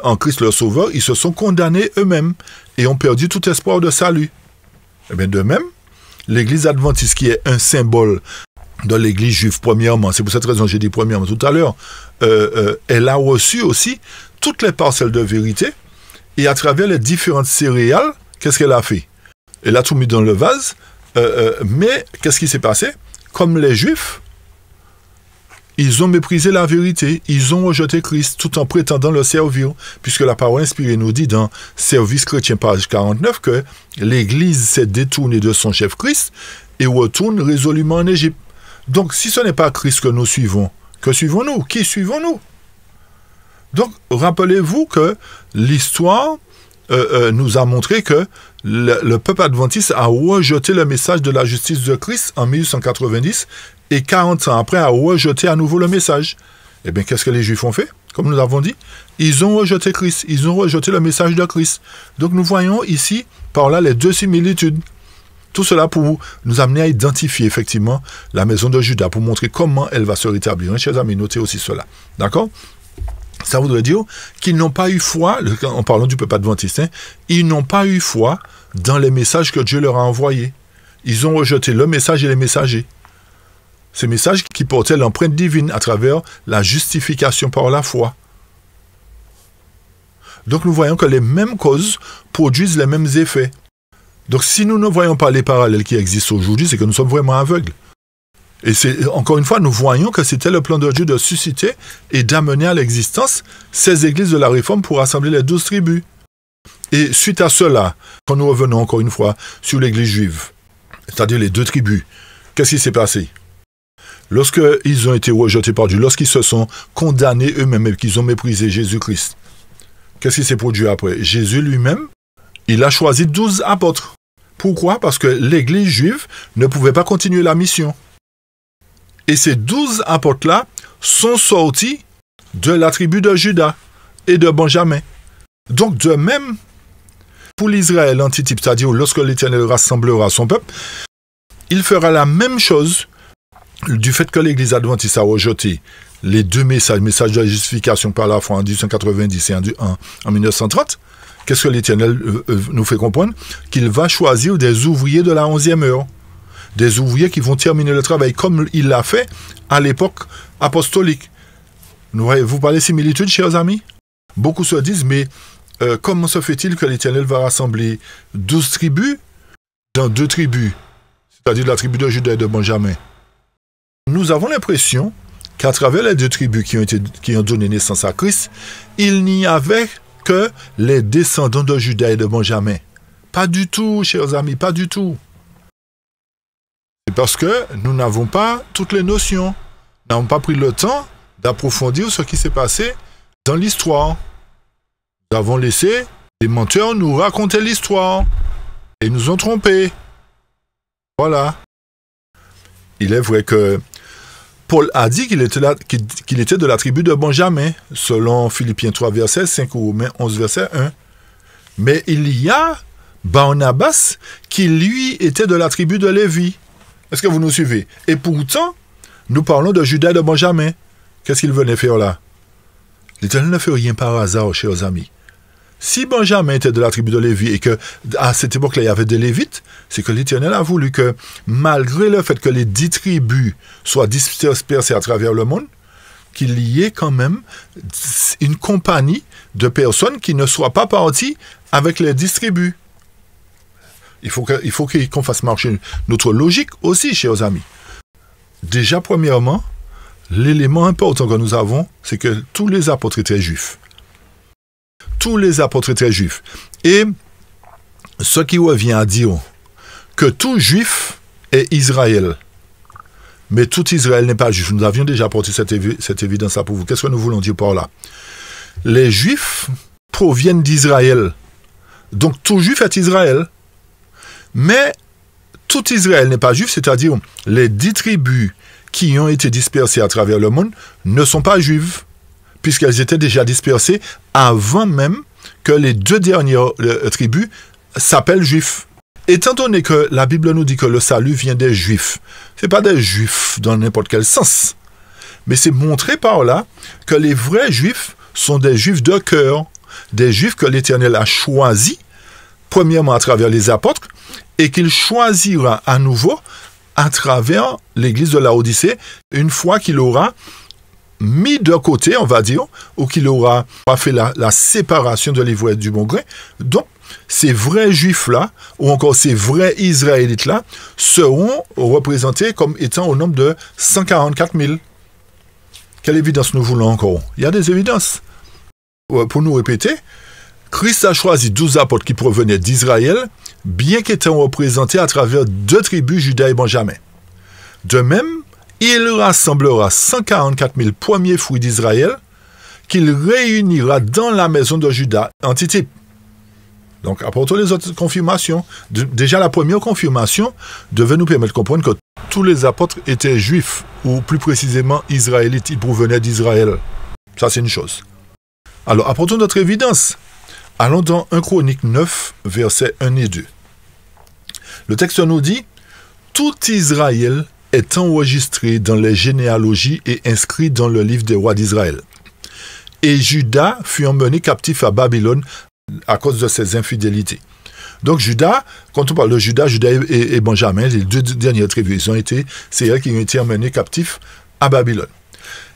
en Christ leur Sauveur, ils se sont condamnés eux-mêmes et ont perdu tout espoir de salut. Et bien de même, l'église adventiste, qui est un symbole de l'église juive premièrement, c'est pour cette raison que j'ai dit premièrement tout à l'heure, elle a reçu aussi toutes les parcelles de vérité, et à travers les différentes céréales, qu'est-ce qu'elle a fait? Elle a tout mis dans le vase, mais qu'est-ce qui s'est passé? Comme les Juifs, ils ont méprisé la vérité, ils ont rejeté Christ tout en prétendant le servir, puisque la parole inspirée nous dit dans Service chrétien, page 49, que l'Église s'est détournée de son chef Christ et retourne résolument en Égypte. Donc, si ce n'est pas Christ que nous suivons, que suivons-nous? Qui suivons-nous? Donc, rappelez-vous que l'histoire nous a montré que le peuple adventiste a rejeté le message de la justice de Christ en 1890 et 40 ans après a rejeté à nouveau le message. Eh bien, qu'est-ce que les Juifs ont fait? Comme nous l'avons dit, ils ont rejeté Christ, ils ont rejeté le message de Christ. Donc, nous voyons ici, par là, les deux similitudes. Tout cela pour nous amener à identifier effectivement la maison de Juda, pour montrer comment elle va se rétablir. Chers amis, notez aussi cela. D'accord? Ça voudrait dire qu'ils n'ont pas eu foi, en parlant du peuple adventiste, ils n'ont pas eu foi dans les messages que Dieu leur a envoyés. Ils ont rejeté le message et les messagers. Ces messages qui portaient l'empreinte divine à travers la justification par la foi. Donc nous voyons que les mêmes causes produisent les mêmes effets. Donc si nous ne voyons pas les parallèles qui existent aujourd'hui, c'est que nous sommes vraiment aveugles. Et c'est, encore une fois, nous voyons que c'était le plan de Dieu de susciter et d'amener à l'existence ces églises de la Réforme pour rassembler les 12 tribus. Et suite à cela, quand nous revenons encore une fois sur l'église juive, c'est-à-dire les 2 tribus, qu'est-ce qui s'est passé? Lorsqu'ils ont été rejetés par Dieu, lorsqu'ils se sont condamnés eux-mêmes et qu'ils ont méprisé Jésus-Christ, qu'est-ce qui s'est produit après? Jésus lui-même, il a choisi 12 apôtres. Pourquoi? Parce que l'église juive ne pouvait pas continuer la mission. Et ces 12 apôtres-là sont sortis de la tribu de Juda et de Benjamin. Donc de même, pour l'Israël antitype, c'est-à-dire lorsque l'Éternel rassemblera son peuple, il fera la même chose du fait que l'Église adventiste a rejeté les 2 messages, le message de la justification par la foi en 1890 et en 1930. Qu'est-ce que l'Éternel nous fait comprendre? Qu'il va choisir des ouvriers de la 11e heure. Des ouvriers qui vont terminer le travail comme il l'a fait à l'époque apostolique. Vous parlez similitude, chers amis? Beaucoup se disent, mais comment se fait-il que l'Éternel va rassembler 12 tribus dans 2 tribus, c'est-à-dire la tribu de Juda et de Benjamin? Nous avons l'impression qu'à travers les 2 tribus qui ont donné naissance à Christ, il n'y avait que les descendants de Juda et de Benjamin. Pas du tout, chers amis, pas du tout. C'est parce que nous n'avons pas toutes les notions. Nous n'avons pas pris le temps d'approfondir ce qui s'est passé dans l'histoire. Nous avons laissé les menteurs nous raconter l'histoire. Et ils nous ont trompés. Voilà. Il est vrai que Paul a dit qu'il était de la tribu de Benjamin, selon Philippiens 3, verset 5 ou Romains 11, verset 1. Mais il y a Barnabas qui, lui, était de la tribu de Lévi. Est-ce que vous nous suivez? Et pourtant, nous parlons de Juda et de Benjamin. Qu'est-ce qu'il venait faire là? L'Éternel ne fait rien par hasard, chers amis. Si Benjamin était de la tribu de Lévi et qu'à cette époque-là, il y avait des Lévites, c'est que l'Éternel a voulu que, malgré le fait que les 10 tribus soient dispersées à travers le monde, qu'il y ait quand même une compagnie de personnes qui ne soient pas parties avec les 10 tribus. Il faut qu'on fasse marcher notre logique aussi, chers amis. Déjà, premièrement, l'élément important que nous avons, c'est que tous les apôtres étaient juifs. Tous les apôtres étaient juifs. Et ce qui revient à dire que tout juif est Israël. mais tout Israël n'est pas juif. Nous avions déjà apporté cette évidence-là pour vous. Qu'est-ce que nous voulons dire par là? Les Juifs proviennent d'Israël. Donc tout Juif est Israël. Mais tout Israël n'est pas juif, c'est-à-dire les 10 tribus qui ont été dispersées à travers le monde ne sont pas juives, puisqu'elles étaient déjà dispersées avant même que les 2 dernières tribus s'appellent juifs. Étant donné que la Bible nous dit que le salut vient des Juifs, ce n'est pas des Juifs dans n'importe quel sens, mais c'est montré par là que les vrais Juifs sont des Juifs de cœur, des Juifs que l'Éternel a choisis, premièrement à travers les apôtres, et qu'il choisira à nouveau à travers l'église de Laodicée, une fois qu'il aura mis de côté, on va dire, ou qu'il aura fait la séparation de l'ivraie et du bon grain. Donc, ces vrais Juifs-là, ou encore ces vrais Israélites-là, seront représentés comme étant au nombre de 144 000. Quelle évidence nous voulons encore? Il y a des évidences. Pour nous répéter, Christ a choisi 12 apôtres qui provenaient d'Israël, bien qu'étant représentés à travers 2 tribus, Juda et Benjamin. De même, il rassemblera 144 000 premiers fruits d'Israël qu'il réunira dans la maison de Juda, antitype. Donc, apportons les autres confirmations. Déjà, la première confirmation devait nous permettre de comprendre que tous les apôtres étaient juifs, ou plus précisément israélites, ils provenaient d'Israël. Ça, c'est une chose. Alors, apportons notre évidence. Allons dans 1 Chronique 9, versets 1 et 2. Le texte nous dit « Tout Israël est enregistré dans les généalogies et inscrit dans le livre des rois d'Israël. Et Juda fut emmené captif à Babylone à cause de ses infidélités. » Donc Juda, quand on parle de Juda et Benjamin, les 2 dernières tribus, c'est elles qui ont été emmenées captifs à Babylone.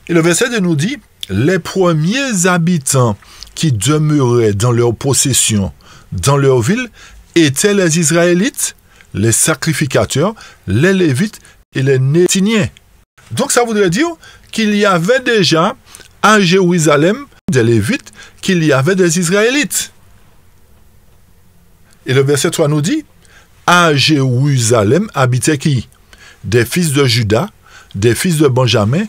Et le verset 2 nous dit « Les premiers habitants qui demeuraient dans leur possession, dans leur ville, étaient les Israélites, les sacrificateurs, les Lévites et les Nétiniens. » Donc ça voudrait dire qu'il y avait déjà à Jérusalem des Lévites, qu'il y avait des Israélites. Et le verset 3 nous dit, à Jérusalem habitaient qui? Des fils de Juda, des fils de Benjamin,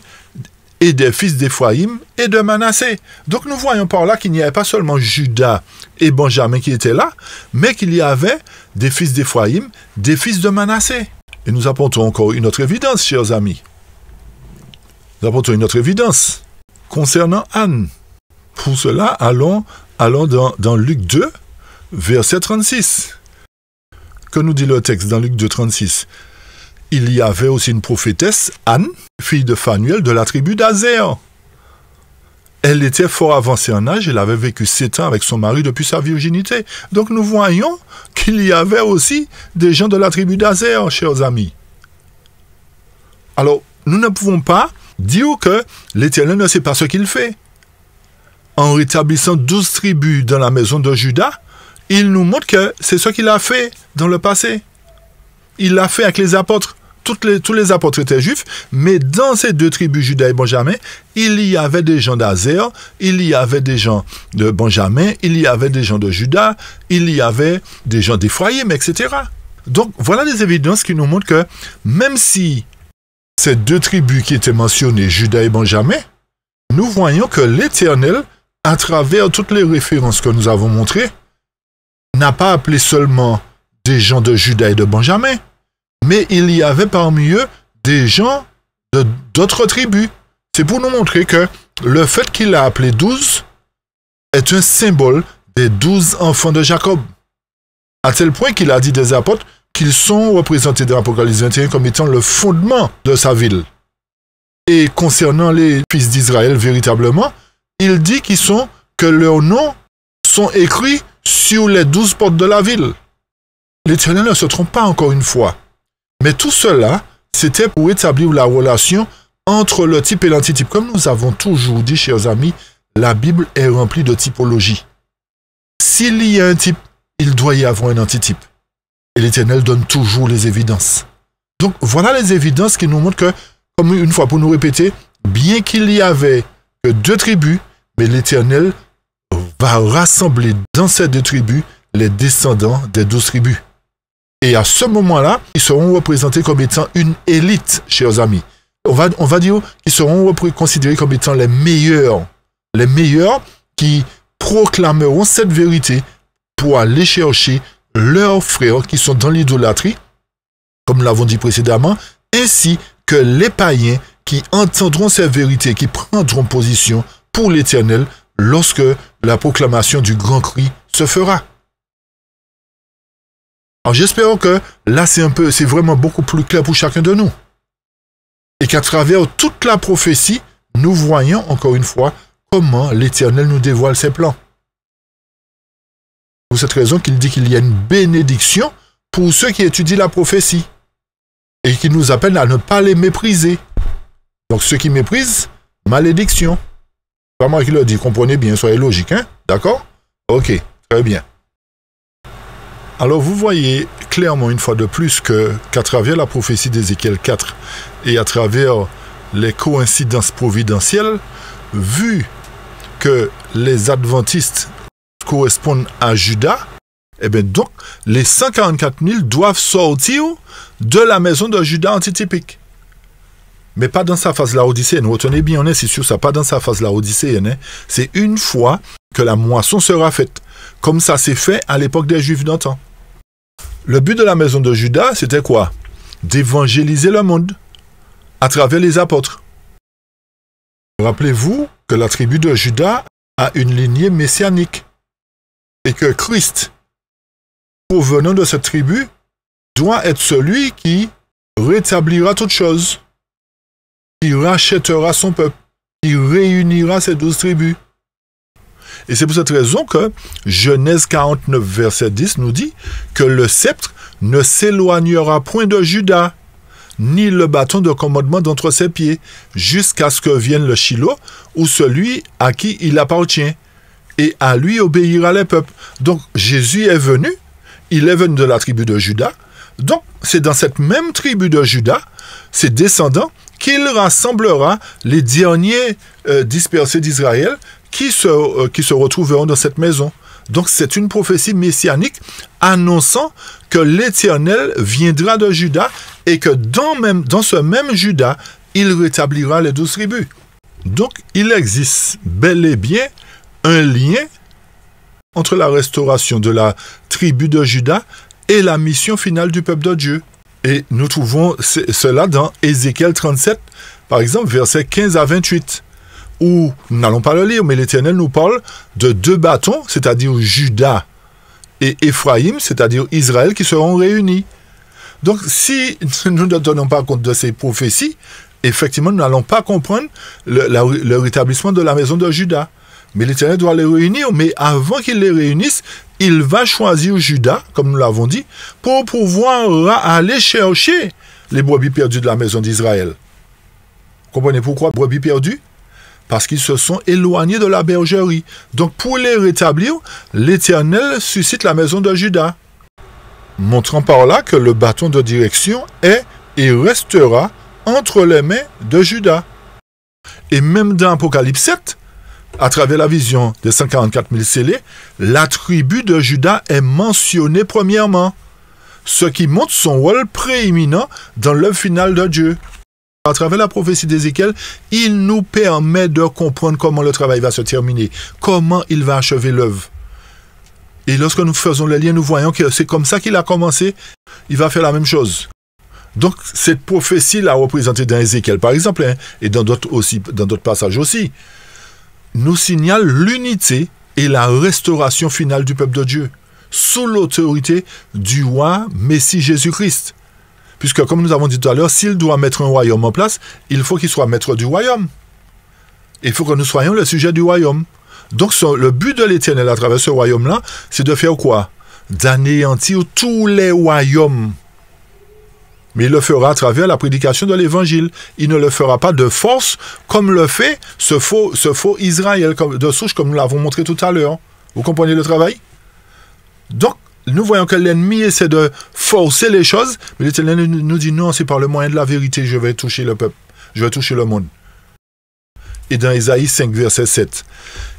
et des fils d'Éphraïm et de Manassé. Donc nous voyons par là qu'il n'y avait pas seulement Juda et Benjamin qui étaient là, mais qu'il y avait des fils d'Éphraïm, des fils de Manassé. Et nous apportons encore une autre évidence, chers amis. Nous apportons une autre évidence concernant Anne. Pour cela, allons dans Luc 2, verset 36. Que nous dit le texte dans Luc 2, 36? Il y avait aussi une prophétesse, Anne, fille de Phanuel, de la tribu d'Azer. Elle était fort avancée en âge, elle avait vécu 7 ans avec son mari depuis sa virginité. Donc nous voyons qu'il y avait aussi des gens de la tribu d'Azer, chers amis. Alors, nous ne pouvons pas dire que l'Éternel ne sait pas ce qu'il fait. En rétablissant 12 tribus dans la maison de Juda, il nous montre que c'est ce qu'il a fait dans le passé. Il l'a fait avec les apôtres. Tous les apôtres étaient juifs, mais dans ces 2 tribus, Juda et Benjamin, il y avait des gens d'Azer, il y avait des gens de Benjamin, il y avait des gens de Juda, il y avait des gens d'Éphraïm, etc. Donc, voilà des évidences qui nous montrent que même si ces 2 tribus qui étaient mentionnées, Juda et Benjamin, nous voyons que l'Éternel, à travers toutes les références que nous avons montrées, n'a pas appelé seulement des gens de Juda et de Benjamin, mais il y avait parmi eux des gens d'autres tribus. C'est pour nous montrer que le fait qu'il a appelé 12 est un symbole des 12 enfants de Jacob. À tel point qu'il a dit des apôtres qu'ils sont représentés dans l'Apocalypse 21 comme étant le fondement de sa ville. Et concernant les fils d'Israël, véritablement, il dit que leurs noms sont écrits sur les 12 portes de la ville. L'Éternel ne se trompe pas encore une fois. Mais tout cela, c'était pour établir la relation entre le type et l'antitype. Comme nous avons toujours dit, chers amis, la Bible est remplie de typologie. S'il y a un type, il doit y avoir un antitype. Et l'Éternel donne toujours les évidences. Donc voilà les évidences qui nous montrent que, comme une fois pour nous répéter, bien qu'il y avait que 2 tribus, mais l'Éternel va rassembler dans ces 2 tribus les descendants des 12 tribus. Et à ce moment-là, ils seront représentés comme étant une élite, chers amis. on va dire qu'ils seront considérés comme étant les meilleurs qui proclameront cette vérité pour aller chercher leurs frères qui sont dans l'idolâtrie, comme nous l'avons dit précédemment, ainsi que les païens qui entendront ces vérités, qui prendront position pour l'Éternel lorsque la proclamation du grand cri se fera. Alors j'espère que là c'est vraiment beaucoup plus clair pour chacun de nous. Et qu'à travers toute la prophétie, nous voyons encore une fois comment l'Éternel nous dévoile ses plans. Pour cette raison qu'il dit qu'il y a une bénédiction pour ceux qui étudient la prophétie et qui nous appelle à ne pas les mépriser. Donc ceux qui méprisent, malédiction. C'est pas moi qui le dis, comprenez bien, soyez logique, hein? D'accord? Ok, très bien. Alors vous voyez clairement une fois de plus qu'à travers la prophétie d'Ézéchiel 4 et à travers les coïncidences providentielles, vu que les adventistes correspondent à Judas, eh bien donc les 144 000 doivent sortir de la maison de Judas antitypique. Mais pas dans sa phase laodicéenne. Retenez bien, on insiste sur ça, pas dans sa phase laodicéenne. Hein. C'est une fois que la moisson sera faite, comme ça s'est fait à l'époque des Juifs d'antan. Le but de la maison de Judas, c'était quoi? D'évangéliser le monde à travers les apôtres. Rappelez-vous que la tribu de Judas a une lignée messianique et que Christ, provenant de cette tribu, doit être celui qui rétablira toutes choses, qui rachètera son peuple, qui réunira ses 12 tribus. Et c'est pour cette raison que Genèse 49, verset 10 nous dit que le sceptre ne s'éloignera point de Judas, ni le bâton de commandement d'entre ses pieds, jusqu'à ce que vienne le Shiloh, ou celui à qui il appartient, et à lui obéira les peuples. Donc Jésus est venu, il est venu de la tribu de Judas, donc c'est dans cette même tribu de Judas, ses descendants, qu'il rassemblera les derniers dispersés d'Israël qui se retrouveront dans cette maison. Donc c'est une prophétie messianique annonçant que l'Éternel viendra de Juda et que dans ce même Juda, il rétablira les 12 tribus. Donc il existe bel et bien un lien entre la restauration de la tribu de Juda et la mission finale du peuple de Dieu. Et nous trouvons cela dans Ézéchiel 37, par exemple, versets 15 à 28, où nous n'allons pas le lire, mais l'Éternel nous parle de 2 bâtons, c'est-à-dire Juda et Éphraïm, c'est-à-dire Israël, qui seront réunis. Donc, si nous ne tenons pas compte de ces prophéties, effectivement, nous n'allons pas comprendre le rétablissement de la maison de Juda. Mais l'Éternel doit les réunir, mais avant qu'il les réunisse, il va choisir Juda, comme nous l'avons dit, pour pouvoir aller chercher les brebis perdues de la maison d'Israël. Vous comprenez pourquoi brebis perdues? Parce qu'ils se sont éloignés de la bergerie. Donc pour les rétablir, l'Éternel suscite la maison de Juda, montrant par là que le bâton de direction est et restera entre les mains de Juda. Et même dans Apocalypse 7, à travers la vision des 144 000 scellés, la tribu de Juda est mentionnée premièrement, ce qui montre son rôle prééminent dans l'œuvre finale de Dieu. À travers la prophétie d'Ézéchiel, il nous permet de comprendre comment le travail va se terminer, comment il va achever l'œuvre. Et lorsque nous faisons le lien, nous voyons que c'est comme ça qu'il a commencé, il va faire la même chose. Donc, cette prophétie-là représentée dans Ézéchiel, par exemple, hein, et dans d'autres passages aussi, nous signale l'unité et la restauration finale du peuple de Dieu, sous l'autorité du roi Messie Jésus-Christ. Puisque, comme nous avons dit tout à l'heure, s'il doit mettre un royaume en place, il faut qu'il soit maître du royaume. Il faut que nous soyons le sujet du royaume. Donc, le but de l'Éternel à travers ce royaume-là, c'est de faire quoi? D'anéantir tous les royaumes. Mais il le fera à travers la prédication de l'Évangile. Il ne le fera pas de force, comme le fait ce faux Israël de souche, comme nous l'avons montré tout à l'heure. Vous comprenez le travail? Donc, nous voyons que l'ennemi essaie de forcer les choses, mais l'Éternel nous dit non, c'est par le moyen de la vérité que je vais toucher le peuple, je vais toucher le monde. Et dans Ésaïe 5, verset 7,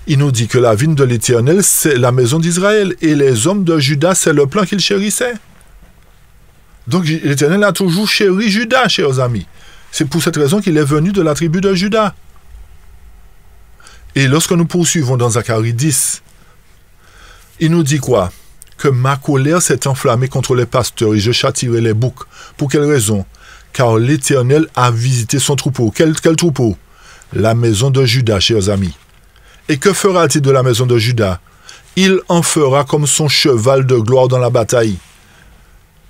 il nous dit que la vigne de l'Éternel, c'est la maison d'Israël, et les hommes de Juda, c'est le plan qu'il chérissait. Donc l'Éternel a toujours chéri Juda, chers amis. C'est pour cette raison qu'il est venu de la tribu de Juda. Et lorsque nous poursuivons dans Zacharie 10, il nous dit quoi? Que ma colère s'est enflammée contre les pasteurs et je châtierai les boucs. Pour quelle raison? Car l'Éternel a visité son troupeau. Quel troupeau? La maison de Juda, chers amis. Et que fera-t-il de la maison de Juda? Il en fera comme son cheval de gloire dans la bataille.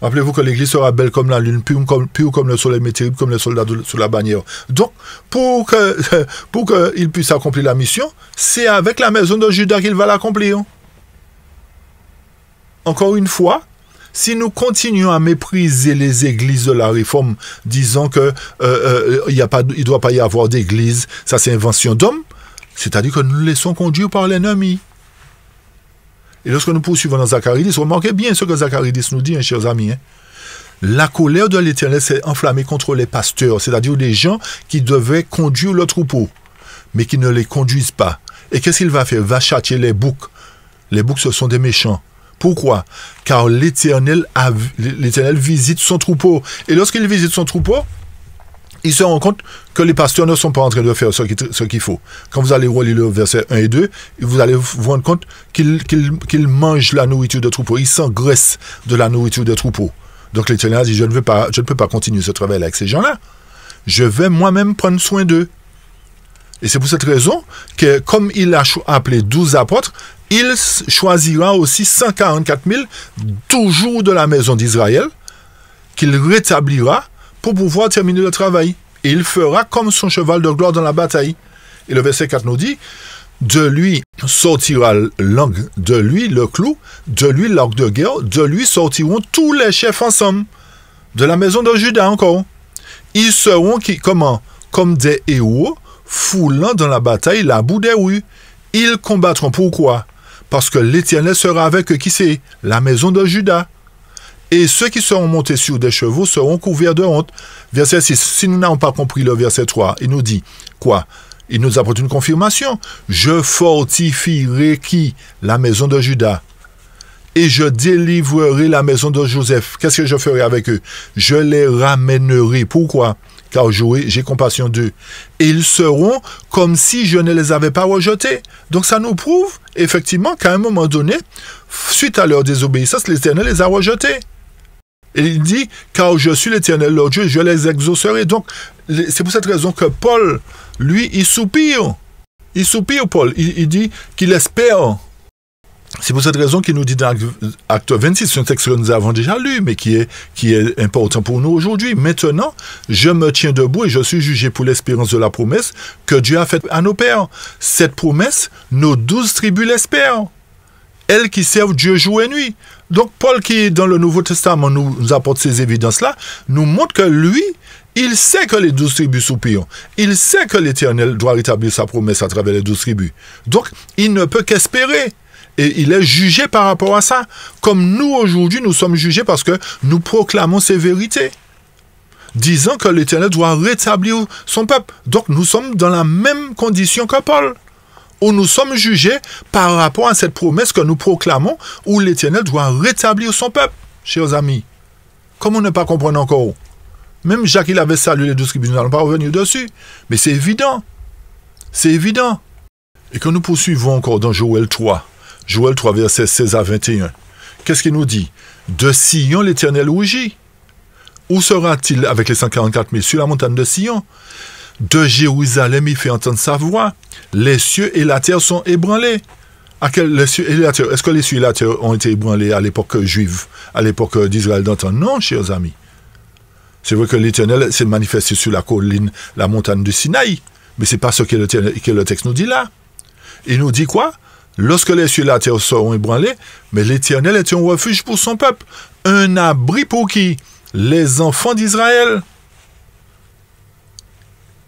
Rappelez-vous que l'église sera belle comme la lune, pure comme le soleil, mais terrible comme les soldats sous la bannière. Donc, pour qu'il puisse accomplir la mission, c'est avec la maison de Juda qu'il va l'accomplir. Encore une fois, si nous continuons à mépriser les églises de la Réforme, disant que il ne doit pas y avoir d'église, ça c'est invention d'homme, c'est-à-dire que nous nous laissons conduire par l'ennemi. Et lorsque nous poursuivons dans Zacharie 10, remarquez bien ce que Zacharie 10 nous dit, hein, chers amis. Hein. La colère de l'Éternel s'est enflammée contre les pasteurs, c'est-à-dire les gens qui devaient conduire le troupeau, mais qui ne les conduisent pas. Et qu'est-ce qu'il va faire? Il va châtier les boucs. Les boucs, ce sont des méchants. Pourquoi? Car l'Éternel visite son troupeau. Et lorsqu'il visite son troupeau, il se rend compte que les pasteurs ne sont pas en train de faire ce qu'il faut. Quand vous allez relire le verset 1 et 2, vous allez vous rendre compte qu'ils mangent la nourriture de troupeau. Ils s'engraissent de la nourriture de troupeau. Donc l'Éternel dit, je ne peux pas continuer ce travail avec ces gens-là. Je vais moi-même prendre soin d'eux. Et c'est pour cette raison que, comme il a appelé 12 apôtres, il choisira aussi 144 000, toujours de la maison d'Israël, qu'il rétablira pour pouvoir terminer le travail. Et il fera comme son cheval de gloire dans la bataille. Et le verset 4 nous dit, de lui sortira l'angle, de lui le clou, de lui l'arc de guerre, de lui sortiront tous les chefs ensemble, de la maison de Juda encore. Ils seront comme des héros, foulant dans la bataille la boue des rues. Ils combattront. Pourquoi? Parce que l'Éternel sera avec eux. Qui c'est? La maison de Juda. Et ceux qui seront montés sur des chevaux seront couverts de honte. Verset 6. Si nous n'avons pas compris le verset 3, il nous dit quoi? Il nous apporte une confirmation. Je fortifierai qui? La maison de Juda. Et je délivrerai la maison de Joseph. Qu'est-ce que je ferai avec eux? Je les ramènerai. Pourquoi? Car j'ai compassion d'eux. Et ils seront comme si je ne les avais pas rejetés. Donc ça nous prouve, effectivement, qu'à un moment donné, suite à leur désobéissance, l'Éternel les a rejetés. Et il dit, car je suis l'Éternel leur Dieu, je les exaucerai. Donc, c'est pour cette raison que Paul, lui, il soupire. Il soupire, Paul. Il dit qu'il espère. C'est pour cette raison qu'il nous dit dans Acte 26, c'est un texte que nous avons déjà lu, mais qui est important pour nous aujourd'hui. Maintenant, je me tiens debout et je suis jugé pour l'espérance de la promesse que Dieu a faite à nos pères. Cette promesse, nos 12 tribus l'espèrent. Elles qui servent Dieu jour et nuit. Donc, Paul, qui dans le Nouveau Testament nous apporte ces évidences-là, nous montre que lui, il sait que les 12 tribus soupirent. Il sait que l'Éternel doit rétablir sa promesse à travers les 12 tribus. Donc, il ne peut qu'espérer. Et il est jugé par rapport à ça. Comme nous, aujourd'hui, nous sommes jugés parce que nous proclamons ces vérités, disant que l'Éternel doit rétablir son peuple. Donc, nous sommes dans la même condition que Paul, où nous sommes jugés par rapport à cette promesse que nous proclamons, où l'Éternel doit rétablir son peuple, chers amis. Comment ne pas comprendre encore? Même Jacques, il avait salué les 12 tribus, nous n'allons pas revenir dessus. Mais c'est évident. C'est évident. Et que nous poursuivons encore dans Joël 3. Joël 3, versets 16 à 21. Qu'est-ce qu'il nous dit? De Sion, l'Éternel rougit. Où sera-t-il avec les 144 000? Sur la montagne de Sion. De Jérusalem, il fait entendre sa voix. Les cieux et la terre sont ébranlés. Est-ce que les cieux et la terre ont été ébranlés à l'époque juive, à l'époque d'Israël d'antan? Non, chers amis. C'est vrai que l'Éternel s'est manifesté sur la colline, la montagne de Sinaï. Mais ce n'est pas ce que le texte nous dit là. Il nous dit quoi? Lorsque les cieux et la terre seront ébranlés, mais l'Éternel est un refuge pour son peuple, un abri pour qui? Les enfants d'Israël.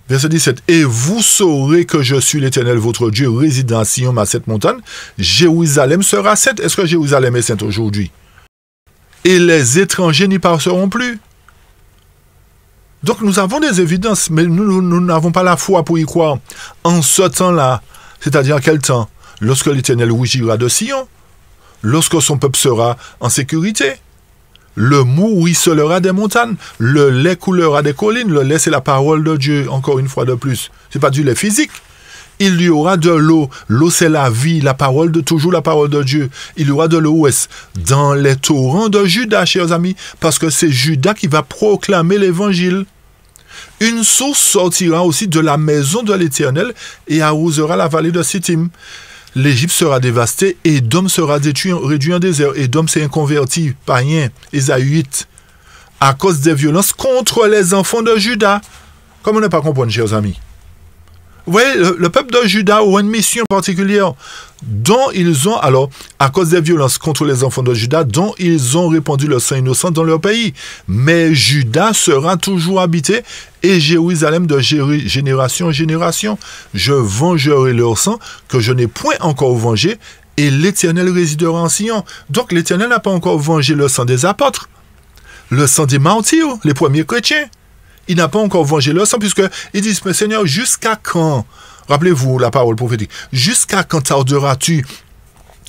Verset 17. Et vous saurez que je suis l'Éternel, votre Dieu, résidant à Sion, à cette montagne. Jérusalem sera sainte. Est-ce que Jérusalem est sainte aujourd'hui? Et les étrangers n'y passeront plus. Donc nous avons des évidences, mais nous n'avons pas la foi pour y croire. En ce temps-là, c'est-à-dire à quel temps? Lorsque l'Éternel rougira de Sion, lorsque son peuple sera en sécurité, Le mou ruisselera des montagnes, le lait coulera des collines. Le lait, c'est la parole de Dieu, encore une fois de plus. C'est pas du lait physique. Il y aura de l'eau. L'eau, c'est la vie, toujours la parole de Dieu. Il y aura de l'eau dans les torrents de Juda, chers amis, parce que c'est Juda qui va proclamer l'évangile. Une source sortira aussi de la maison de l'Éternel et arrosera la vallée de Sittim. L'Égypte sera dévastée, Édom sera réduit en désert. Édom, c'est un converti, païen, ésaïite, à cause des violences contre les enfants de Juda. Comment ne pas comprendre, chers amis? Vous voyez, le peuple de Juda a une mission particulière dont ils ont, alors, à cause des violences contre les enfants de Juda, dont ils ont répandu le sang innocent dans leur pays. Mais Juda sera toujours habité et Jérusalem de génération en génération. Je vengerai leur sang que je n'ai point encore vengé et l'Éternel résidera en Sion. Donc l'Éternel n'a pas encore vengé le sang des apôtres, le sang des martyrs, les premiers chrétiens. Il n'a pas encore vengé leur sang, puisqu'ils disent, mais Seigneur, jusqu'à quand, rappelez-vous la parole prophétique, jusqu'à quand tarderas-tu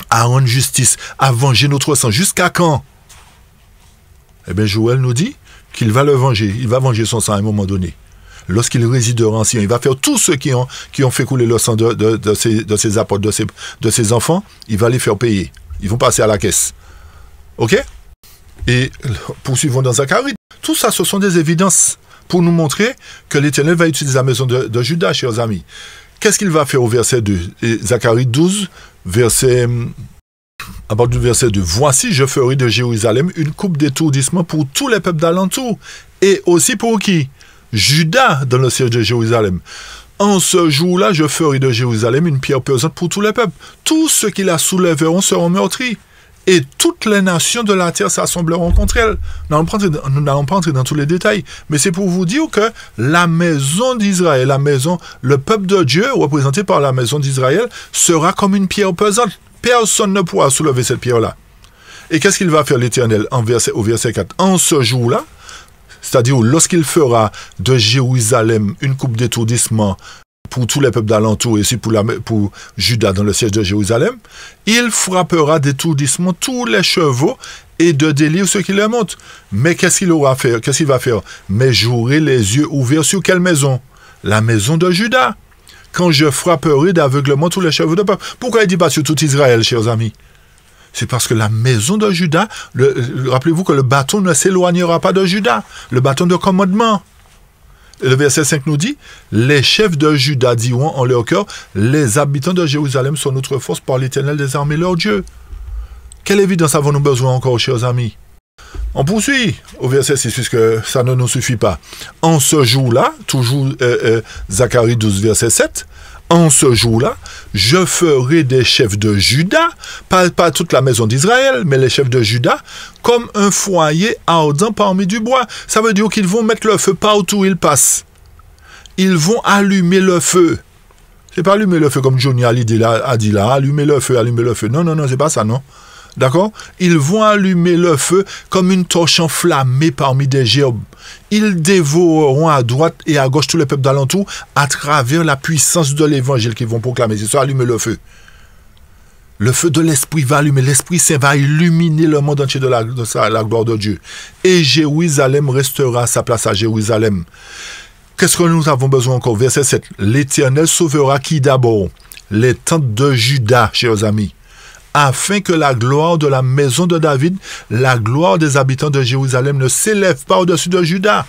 à rendre justice, à venger notre sang, jusqu'à quand? Eh bien, Joël nous dit qu'il va le venger, il va venger son sang à un moment donné. Lorsqu'il résidera en Sion, il va faire tous ceux qui ont fait couler le sang de ses apôtres, de ses enfants, il va les faire payer. Ils vont passer à la caisse. OK? Et poursuivons dans Zacharie. Tout ça, ce sont des évidences pour nous montrer que l'Éternel va utiliser la maison de Juda, chers amis. Qu'est-ce qu'il va faire au verset 2? Et Zacharie 12, à partir du verset 2. « Voici, je ferai de Jérusalem une coupe d'étourdissement pour tous les peuples d'alentour. » Et aussi pour qui? Juda, dans le siège de Jérusalem. « En ce jour-là, je ferai de Jérusalem une pierre pesante pour tous les peuples. Tous ceux qui la soulèveront seront meurtris. Et toutes les nations de la terre s'assembleront contre elle. » Nous n'allons pas entrer dans tous les détails, mais c'est pour vous dire que la maison d'Israël, le peuple de Dieu, représenté par la maison d'Israël, sera comme une pierre pesante. Personne ne pourra soulever cette pierre-là. Et qu'est-ce qu'il va faire l'Éternel au verset 4? En ce jour-là, c'est-à-dire lorsqu'il fera de Jérusalem une coupe d'étourdissement pour tous les peuples d'alentour et aussi pour Juda dans le siège de Jérusalem, il frappera d'étourdissement tous les chevaux et de délire ceux qui les montent. Mais qu'est-ce qu'il va faire? Mais j'aurai les yeux ouverts sur quelle maison? La maison de Juda. Quand je frapperai d'aveuglement tous les chevaux de peuple. Pourquoi il dit pas sur tout Israël, chers amis? C'est parce que la maison de Juda, rappelez-vous que le bâton ne s'éloignera pas de Juda, le bâton de commandement. Le verset 5 nous dit, « Les chefs de Juda diront en leur cœur, les habitants de Jérusalem sont notre force par l'Éternel des armées, leur Dieu. » Quelle évidence avons-nous besoin encore, chers amis? On poursuit au verset 6, puisque ça ne nous suffit pas. En ce jour-là, toujours Zacharie 12, verset 7, en ce jour-là, je ferai des chefs de Juda, pas toute la maison d'Israël, mais les chefs de Juda, comme un foyer ardent parmi du bois. Ça veut dire qu'ils vont mettre le feu partout où ils passent. Ils vont allumer le feu. C'est pas allumer le feu comme Johnny a dit là, allumer le feu. Non, c'est pas ça, non. D'accord? Ils vont allumer le feu comme une torche enflammée parmi des gerbes. Ils dévoreront à droite et à gauche tous les peuples d'alentour à travers la puissance de l'évangile qu'ils vont proclamer. C'est ça, allumer le feu. Le feu de l'Esprit va allumer. L'Esprit Saint va illuminer le monde entier de la gloire de Dieu. Et Jérusalem restera à sa place à Jérusalem. Qu'est-ce que nous avons besoin encore? Verset 7. L'Éternel sauvera qui d'abord? Les tentes de Juda, chers amis. Afin que la gloire de la maison de David, la gloire des habitants de Jérusalem ne s'élève pas au-dessus de Juda.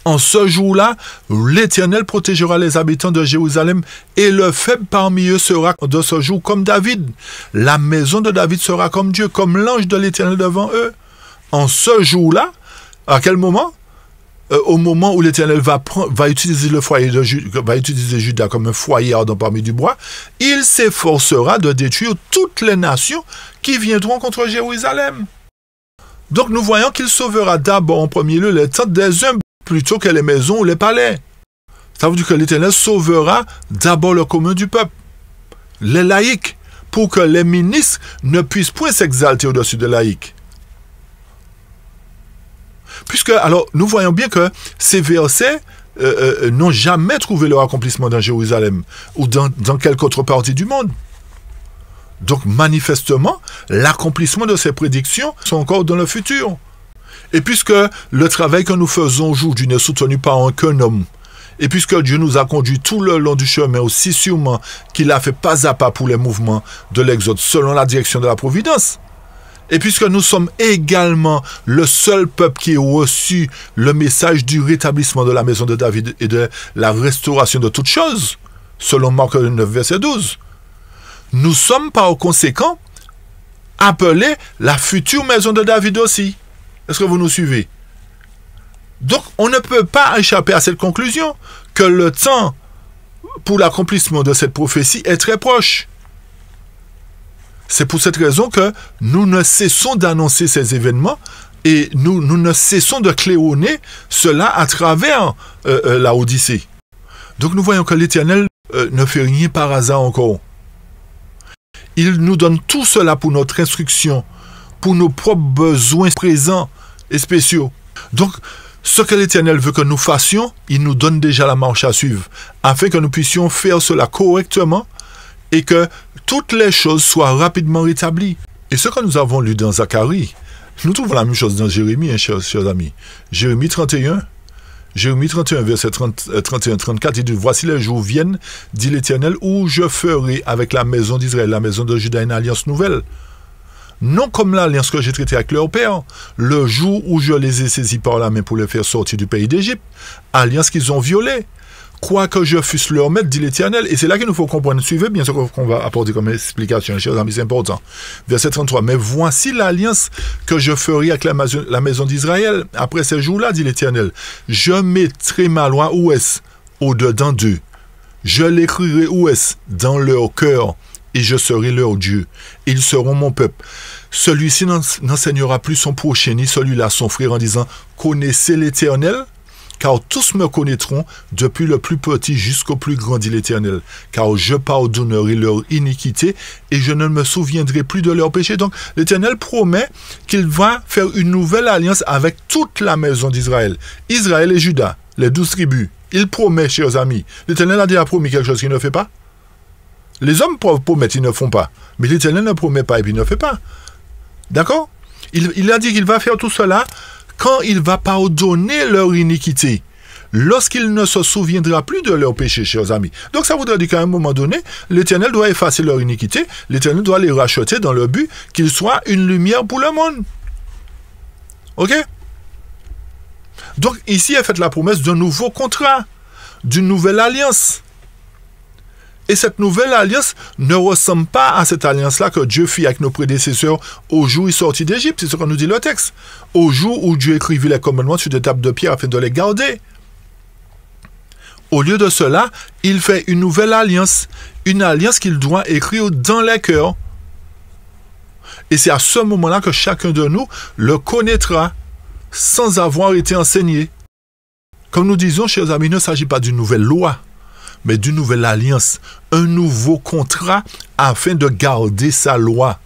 En ce jour-là, l'Éternel protégera les habitants de Jérusalem et le faible parmi eux sera de ce jour comme David. La maison de David sera comme Dieu, comme l'ange de l'Éternel devant eux. En ce jour-là, à quel moment? Au moment où l'Éternel va utiliser va utiliser Juda comme un foyer ardent parmi du bois, il s'efforcera de détruire toutes les nations qui viendront contre Jérusalem. Donc nous voyons qu'il sauvera d'abord en premier lieu les tentes des hommes plutôt que les maisons ou les palais. Ça veut dire que l'Éternel sauvera d'abord le commun du peuple, les laïcs, pour que les ministres ne puissent point s'exalter au-dessus des laïcs. Puisque, alors, nous voyons bien que ces versets n'ont jamais trouvé leur accomplissement dans Jérusalem ou dans quelque autre partie du monde. Donc manifestement, l'accomplissement de ces prédictions sont encore dans le futur. Et puisque le travail que nous faisons aujourd'hui n'est soutenu par aucun homme, et puisque Dieu nous a conduits tout le long du chemin aussi sûrement qu'il a fait pas à pas pour les mouvements de l'Exode selon la direction de la Providence, et puisque nous sommes également le seul peuple qui a reçu le message du rétablissement de la maison de David et de la restauration de toutes choses, selon Marc 9, verset 12, nous sommes par conséquent appelés la future maison de David aussi. Est-ce que vous nous suivez? Donc, on ne peut pas échapper à cette conclusion que le temps pour l'accomplissement de cette prophétie est très proche. C'est pour cette raison que nous ne cessons d'annoncer ces événements et nous ne cessons de claironner cela à travers la Odyssée. Donc, nous voyons que l'Éternel ne fait rien par hasard encore. Il nous donne tout cela pour notre instruction, pour nos propres besoins présents et spéciaux. Donc, ce que l'Éternel veut que nous fassions, il nous donne déjà la marche à suivre, afin que nous puissions faire cela correctement et que toutes les choses soient rapidement rétablies. Et ce que nous avons lu dans Zacharie, nous trouvons la même chose dans Jérémie, hein, chers amis. Jérémie 31, verset 31-34, il dit « Voici les jours viennent, dit l'Éternel, où je ferai avec la maison d'Israël, la maison de Juda, une alliance nouvelle. Non comme l'alliance que j'ai traitée avec leur père, le jour où je les ai saisis par la main pour les faire sortir du pays d'Égypte, alliance qu'ils ont violée. Quoique je fusse leur maître, dit l'Éternel. » Et c'est là qu'il nous faut comprendre. Suivez bien ce qu'on va apporter comme explication, chers amis, c'est important. Verset 33. « Mais voici l'alliance que je ferai avec la maison d'Israël. Après ces jours-là, dit l'Éternel, je mettrai ma loi où est-ce? Au-dedans d'eux. Je l'écrirai où est-ce? Dans leur cœur. Et je serai leur Dieu. Ils seront mon peuple. Celui-ci n'enseignera plus son prochain, ni celui-là son frère, en disant, connaissez l'Éternel, car tous me connaîtront, depuis le plus petit jusqu'au plus grand, dit l'Éternel. Car je pardonnerai leur iniquité, et je ne me souviendrai plus de leurs péchés. Donc, l'Éternel promet qu'il va faire une nouvelle alliance avec toute la maison d'Israël. Israël et Juda, les 12 tribus. Il promet, chers amis. L'Éternel a déjà promis quelque chose qu'il ne fait pas. Les hommes promettent, ils ne font pas. Mais l'Éternel ne promet pas et puis il ne fait pas. D'accord? Il a dit qu'il va faire tout cela quand il va pardonner leur iniquité. Lorsqu'il ne se souviendra plus de leurs péchés, chers amis. Donc ça voudrait dire qu'à un moment donné, l'Éternel doit effacer leur iniquité. L'Éternel doit les racheter dans le but qu'ils soient une lumière pour le monde. Ok? Donc ici est faite la promesse d'un nouveau contrat, d'une nouvelle alliance. Et cette nouvelle alliance ne ressemble pas à cette alliance-là que Dieu fit avec nos prédécesseurs au jour où ils sortit d'Égypte. C'est ce qu'on nous dit le texte. Au jour où Dieu écrivit les commandements sur des tables de pierre afin de les garder. Au lieu de cela, il fait une nouvelle alliance. Une alliance qu'il doit écrire dans les cœurs. Et c'est à ce moment-là que chacun de nous le connaîtra sans avoir été enseigné. Comme nous disons, chers amis, il ne s'agit pas d'une nouvelle loi, mais d'une nouvelle alliance, un nouveau contrat afin de garder sa loi.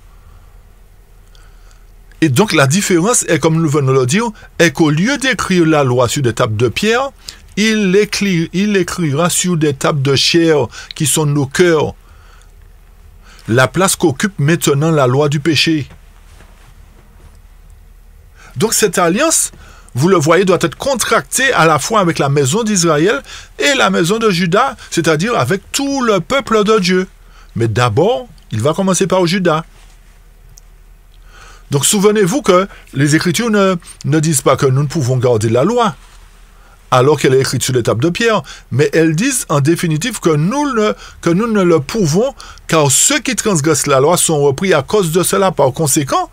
Et donc la différence est, comme nous venons de le dire, est qu'au lieu d'écrire la loi sur des tables de pierre, il l'écrira sur des tables de chair qui sont nos cœurs. La place qu'occupe maintenant la loi du péché. Donc cette alliance, vous le voyez, doit être contractée à la fois avec la maison d'Israël et la maison de Juda, c'est-à-dire avec tout le peuple de Dieu. Mais d'abord, il va commencer par Juda. Donc souvenez-vous que les Écritures ne disent pas que nous ne pouvons garder la loi, alors qu'elle est écrite sur les tables de pierre, mais elles disent en définitive que nous ne le pouvons, car ceux qui transgressent la loi sont repris à cause de cela. Par conséquent,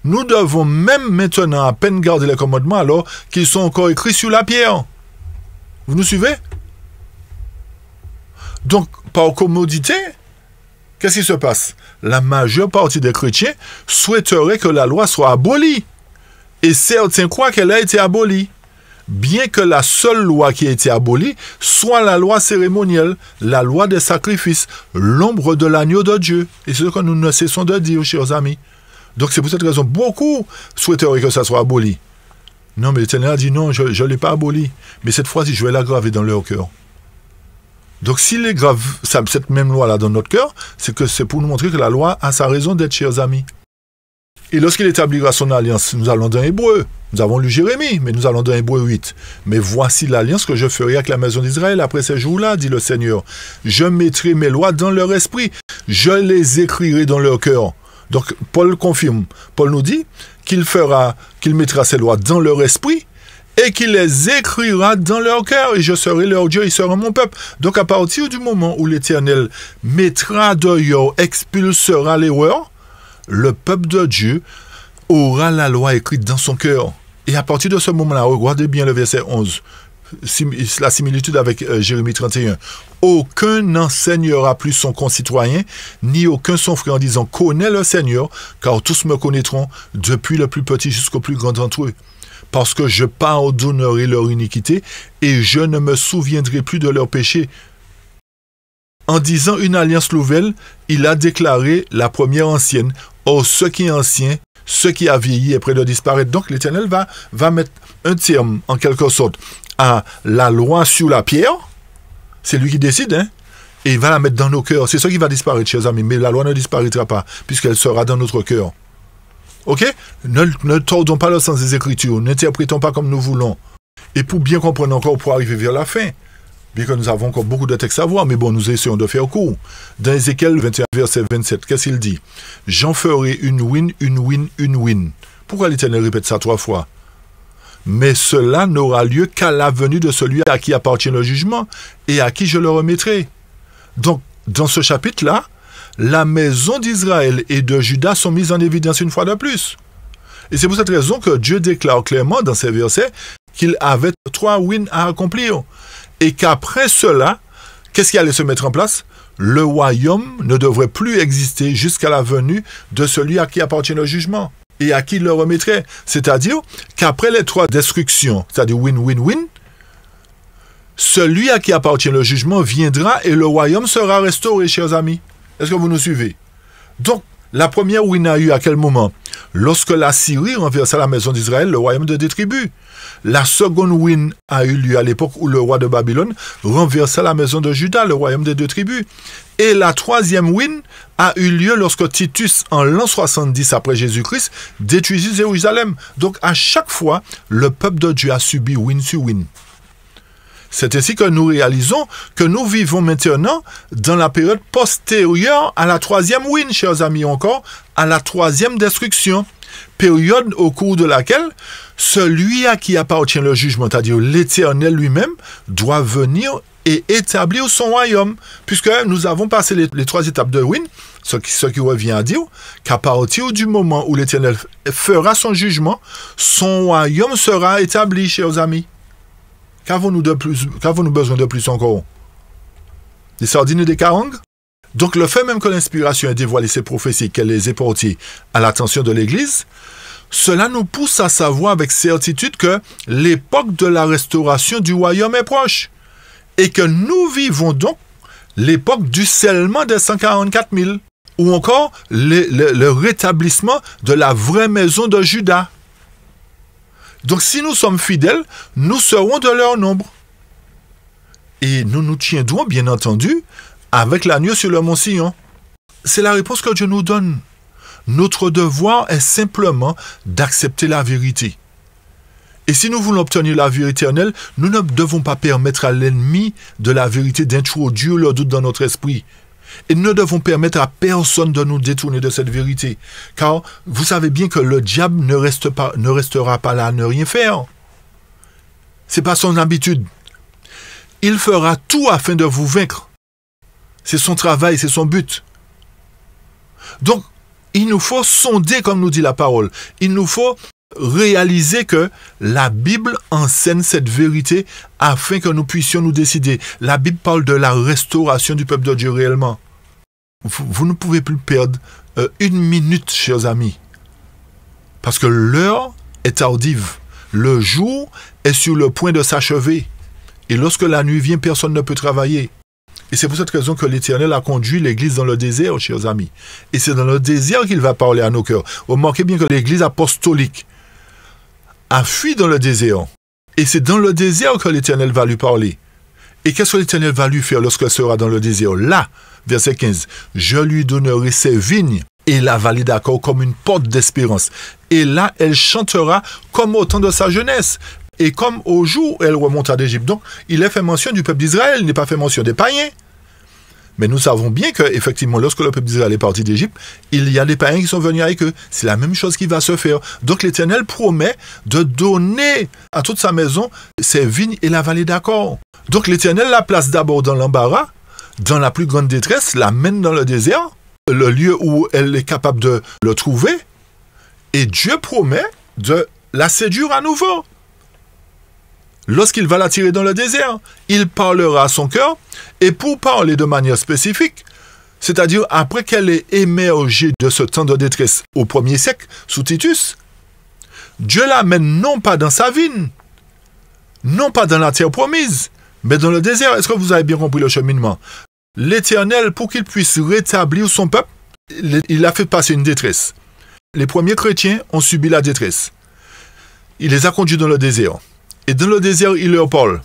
nous devons même maintenant à peine garder les commandements alors qu'ils sont encore écrits sur la pierre. Vous nous suivez? Donc, par commodité, qu'est-ce qui se passe? La majeure partie des chrétiens souhaiterait que la loi soit abolie. Et certains croient qu'elle a été abolie. Bien que la seule loi qui a été abolie soit la loi cérémonielle, la loi des sacrifices, l'ombre de l'agneau de Dieu. Et c'est ce que nous ne cessons de dire, chers amis. Donc c'est pour cette raison, beaucoup souhaiteraient que ça soit aboli. Non, mais l'Éternel a dit non, je ne l'ai pas aboli. Mais cette fois-ci, je vais l'aggraver dans leur cœur. Donc s'il est grave, cette même loi-là dans notre cœur, c'est que c'est pour nous montrer que la loi a sa raison d'être, chers amis. Et lorsqu'il établira son alliance, nous allons dans Hébreu. Nous avons lu Jérémie, mais nous allons dans Hébreu 8. Mais voici l'alliance que je ferai avec la maison d'Israël après ces jours-là, dit le Seigneur. Je mettrai mes lois dans leur esprit. Je les écrirai dans leur cœur. Donc Paul confirme. Paul nous dit qu'il mettra ses lois dans leur esprit et qu'il les écrira dans leur cœur. Et je serai leur Dieu, ils seront mon peuple. Donc à partir du moment où l'Éternel mettra dehors, expulsera l'erreur, le peuple de Dieu aura la loi écrite dans son cœur. Et à partir de ce moment-là, regardez bien le verset 11, la similitude avec Jérémie 31. Aucun n'enseignera plus son concitoyen, ni aucun son frère en disant « Connais le Seigneur », car tous me connaîtront, depuis le plus petit jusqu'au plus grand d'entre eux. Parce que je pardonnerai leur iniquité, et je ne me souviendrai plus de leurs péchés. En disant une alliance nouvelle, il a déclaré la première ancienne. Or, ce qui est ancien, ce qui a vieilli est près de disparaître. Donc, l'Éternel va mettre un terme, en quelque sorte, à la loi sur la pierre. C'est lui qui décide, hein? Et il va la mettre dans nos cœurs. C'est ça qui va disparaître, chers amis. Mais la loi ne disparaîtra pas, puisqu'elle sera dans notre cœur. Ok? Ne tordons pas le sens des Écritures. N'interprétons pas comme nous voulons. Et pour bien comprendre encore, pour arriver vers la fin, bien que nous avons encore beaucoup de textes à voir, mais bon, nous essayons de faire court. Dans Ézéchiel 21, verset 27, qu'est-ce qu'il dit? J'en ferai une win, une win, une win. Pourquoi l'Éternel répète ça 3 fois? Mais cela n'aura lieu qu'à la venue de celui à qui appartient le jugement et à qui je le remettrai. Donc, dans ce chapitre-là, la maison d'Israël et de Juda sont mises en évidence une fois de plus. Et c'est pour cette raison que Dieu déclare clairement dans ces versets qu'il avait 3 wins à accomplir. Et qu'après cela, qu'est-ce qui allait se mettre en place? Le royaume ne devrait plus exister jusqu'à la venue de celui à qui appartient le jugement et à qui il le remettrait. C'est-à-dire qu'après les 3 destructions, c'est-à-dire win, win, win, celui à qui appartient le jugement viendra et le royaume sera restauré, chers amis. Est-ce que vous nous suivez? Donc, la première win a eu à quel moment? Lorsque la Syrie renversa la maison d'Israël, le royaume de des tribus. La seconde win a eu lieu à l'époque où le roi de Babylone renversa la maison de Juda, le royaume des 2 tribus. Et la troisième win a eu lieu lorsque Titus, en l'an 70 après Jésus-Christ, détruisit Jérusalem. Donc à chaque fois, le peuple de Dieu a subi win sur win. C'est ainsi que nous réalisons que nous vivons maintenant dans la période postérieure à la troisième win, chers amis, encore, à la troisième destruction. Période au cours de laquelle celui à qui appartient le jugement, c'est-à-dire l'Éternel lui-même, doit venir et établir son royaume. Puisque nous avons passé les 3 étapes de win, ce qui revient à dire qu'à partir du moment où l'Éternel fera son jugement, son royaume sera établi, chers amis. Qu'avons-nous besoin de plus encore? Des sardines et des carangues? Donc le fait même que l'inspiration ait dévoilé ces prophéties, qu'elle les ait portées à l'attention de l'Église, cela nous pousse à savoir avec certitude que l'époque de la restauration du royaume est proche et que nous vivons donc l'époque du scellement des 144 000 ou encore le rétablissement de la vraie maison de Juda. Donc si nous sommes fidèles, nous serons de leur nombre. Et nous nous tiendrons, bien entendu, avec l'agneau sur le mont Sion. C'est la réponse que Dieu nous donne. Notre devoir est simplement d'accepter la vérité. Et si nous voulons obtenir la vie éternelle, nous ne devons pas permettre à l'ennemi de la vérité d'introduire le doute dans notre esprit. Et nous ne devons permettre à personne de nous détourner de cette vérité. Car vous savez bien que le diable ne restera pas là à ne rien faire. Ce n'est pas son habitude. Il fera tout afin de vous vaincre. C'est son travail, c'est son but. Donc, il nous faut sonder, comme nous dit la parole. Il nous faut réaliser que la Bible enseigne cette vérité afin que nous puissions nous décider. La Bible parle de la restauration du peuple de Dieu réellement. Vous ne pouvez plus perdre une minute, chers amis. Parce que l'heure est tardive. Le jour est sur le point de s'achever. Et lorsque la nuit vient, personne ne peut travailler. Et c'est pour cette raison que l'Éternel a conduit l'Église dans le désert, chers amis. Et c'est dans le désert qu'il va parler à nos cœurs. Remarquez bien que l'Église apostolique a fui dans le désert. Et c'est dans le désert que l'Éternel va lui parler. Et qu'est-ce que l'Éternel va lui faire lorsqu'elle sera dans le désert? Là, verset 15, « Je lui donnerai ses vignes et la vallée d'Achor comme une porte d'espérance. Et là, elle chantera comme au temps de sa jeunesse. Et comme au jour où elle remonta d'Égypte. » Donc, il est fait mention du peuple d'Israël, il n'est pas fait mention des païens. Mais nous savons bien qu'effectivement, lorsque le peuple d'Israël est parti d'Égypte, il y a des païens qui sont venus avec eux. C'est la même chose qui va se faire. Donc l'Éternel promet de donner à toute sa maison ses vignes et la vallée d'Achor. Donc l'Éternel la place d'abord dans l'embarras, dans la plus grande détresse, l'amène dans le désert, le lieu où elle est capable de le trouver, et Dieu promet de la séduire à nouveau. Lorsqu'il va l'attirer dans le désert, il parlera à son cœur, et pour parler de manière spécifique, c'est-à-dire après qu'elle ait émergé de ce temps de détresse au 1er siècle, sous Titus, Dieu l'amène non pas dans sa vigne, non pas dans la terre promise, mais dans le désert. Est-ce que vous avez bien compris le cheminement? L'Éternel, pour qu'il puisse rétablir son peuple, il a fait passer une détresse. Les premiers chrétiens ont subi la détresse. Il les a conduits dans le désert. Et dans le désert, il leur parle.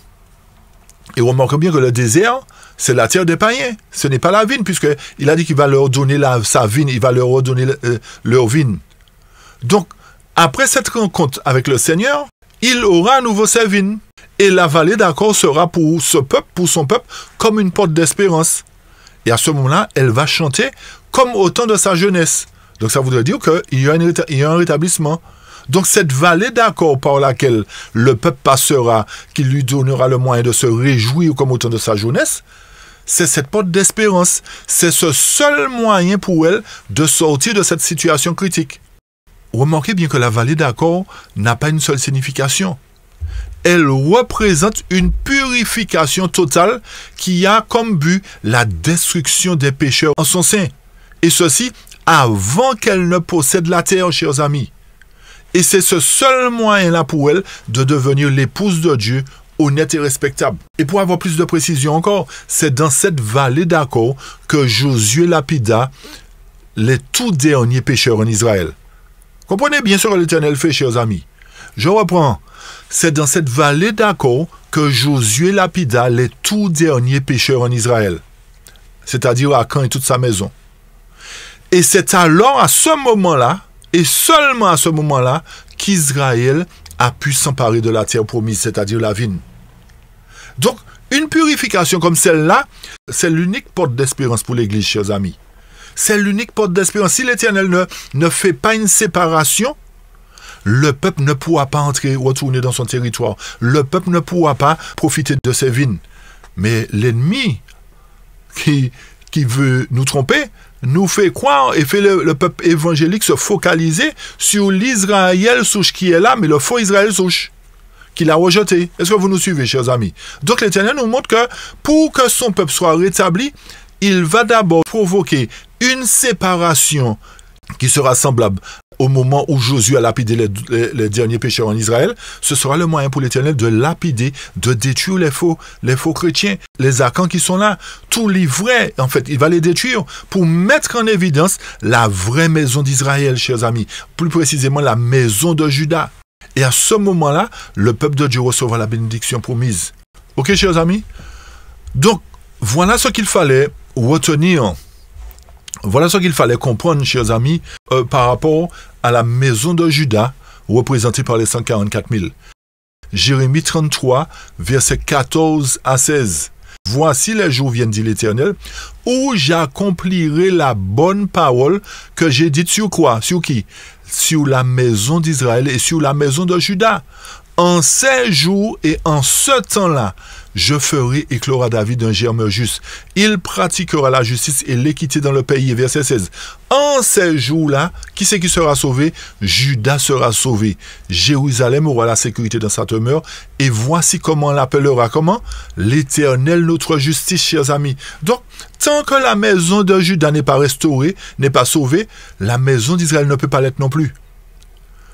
Et remarquez bien que le désert, c'est la terre des païens. Ce n'est pas la vigne, puisqu'il a dit qu'il va leur donner sa vigne, il va leur redonner leur vigne. Donc, après cette rencontre avec le Seigneur, il aura à nouveau sa vigne. Et la vallée d'Achor sera pour ce peuple, pour son peuple, comme une porte d'espérance. Et à ce moment-là, elle va chanter comme au temps de sa jeunesse. Donc ça voudrait dire qu'il y a un rétablissement. Donc cette vallée d'Achor par laquelle le peuple passera, qui lui donnera le moyen de se réjouir comme au temps de sa jeunesse, c'est cette porte d'espérance. C'est ce seul moyen pour elle de sortir de cette situation critique. Remarquez bien que la vallée d'Achor n'a pas une seule signification. Elle représente une purification totale qui a comme but la destruction des pécheurs en son sein. Et ceci avant qu'elle ne possède la terre, chers amis. Et c'est ce seul moyen-là pour elle de devenir l'épouse de Dieu, honnête et respectable. Et pour avoir plus de précision encore, c'est dans cette vallée d'Achor que Josué lapida les tout derniers pécheurs en Israël. Comprenez bien ce que l'Éternel fait, chers amis. Je reprends. C'est dans cette vallée d'Achor que Josué lapida les tout derniers pécheurs en Israël, c'est-à-dire Achan et toute sa maison. Et c'est alors à ce moment-là, et seulement à ce moment-là, qu'Israël a pu s'emparer de la terre promise, c'est-à-dire la vigne. Donc, une purification comme celle-là, c'est l'unique porte d'espérance pour l'Église, chers amis. C'est l'unique porte d'espérance. Si l'Éternel ne fait pas une séparation, le peuple ne pourra pas retourner dans son territoire. Le peuple ne pourra pas profiter de ses vignes. Mais l'ennemi qui veut nous tromper, nous fait croire et fait le peuple évangélique se focaliser sur l'Israël souche qui est là, mais le faux Israël souche qu'il a rejeté. Est-ce que vous nous suivez, chers amis? Donc l'Éternel nous montre que pour que son peuple soit rétabli, il va d'abord provoquer une séparation qui sera semblable au moment où Josué a lapidé les derniers pécheurs en Israël. Ce sera le moyen pour l'Éternel de lapider, de détruire les faux chrétiens, les Achans qui sont là, tous les vrais. En fait, il va les détruire pour mettre en évidence la vraie maison d'Israël, chers amis. Plus précisément, la maison de Juda. Et à ce moment-là, le peuple de Dieu recevra la bénédiction promise. Ok, chers amis? Donc, voilà ce qu'il fallait retenir. Voilà ce qu'il fallait comprendre, chers amis, par rapport à la maison de Juda, représentée par les 144 000. Jérémie 33, versets 14 à 16. « Voici les jours viennent, dit l'Éternel, où j'accomplirai la bonne parole que j'ai dite sur quoi? Sur qui? Sur la maison d'Israël et sur la maison de Juda. En ces jours et en ce temps-là, je ferai éclore à David un germe juste. Il pratiquera la justice et l'équité dans le pays. » Verset 16. En ces jours-là, qui c'est qui sera sauvé? Juda sera sauvé. Jérusalem aura la sécurité dans sa demeure. Et voici comment on l'appellera. Comment? L'Éternel, notre justice, chers amis. Donc, tant que la maison de Juda n'est pas restaurée, n'est pas sauvée, la maison d'Israël ne peut pas l'être non plus.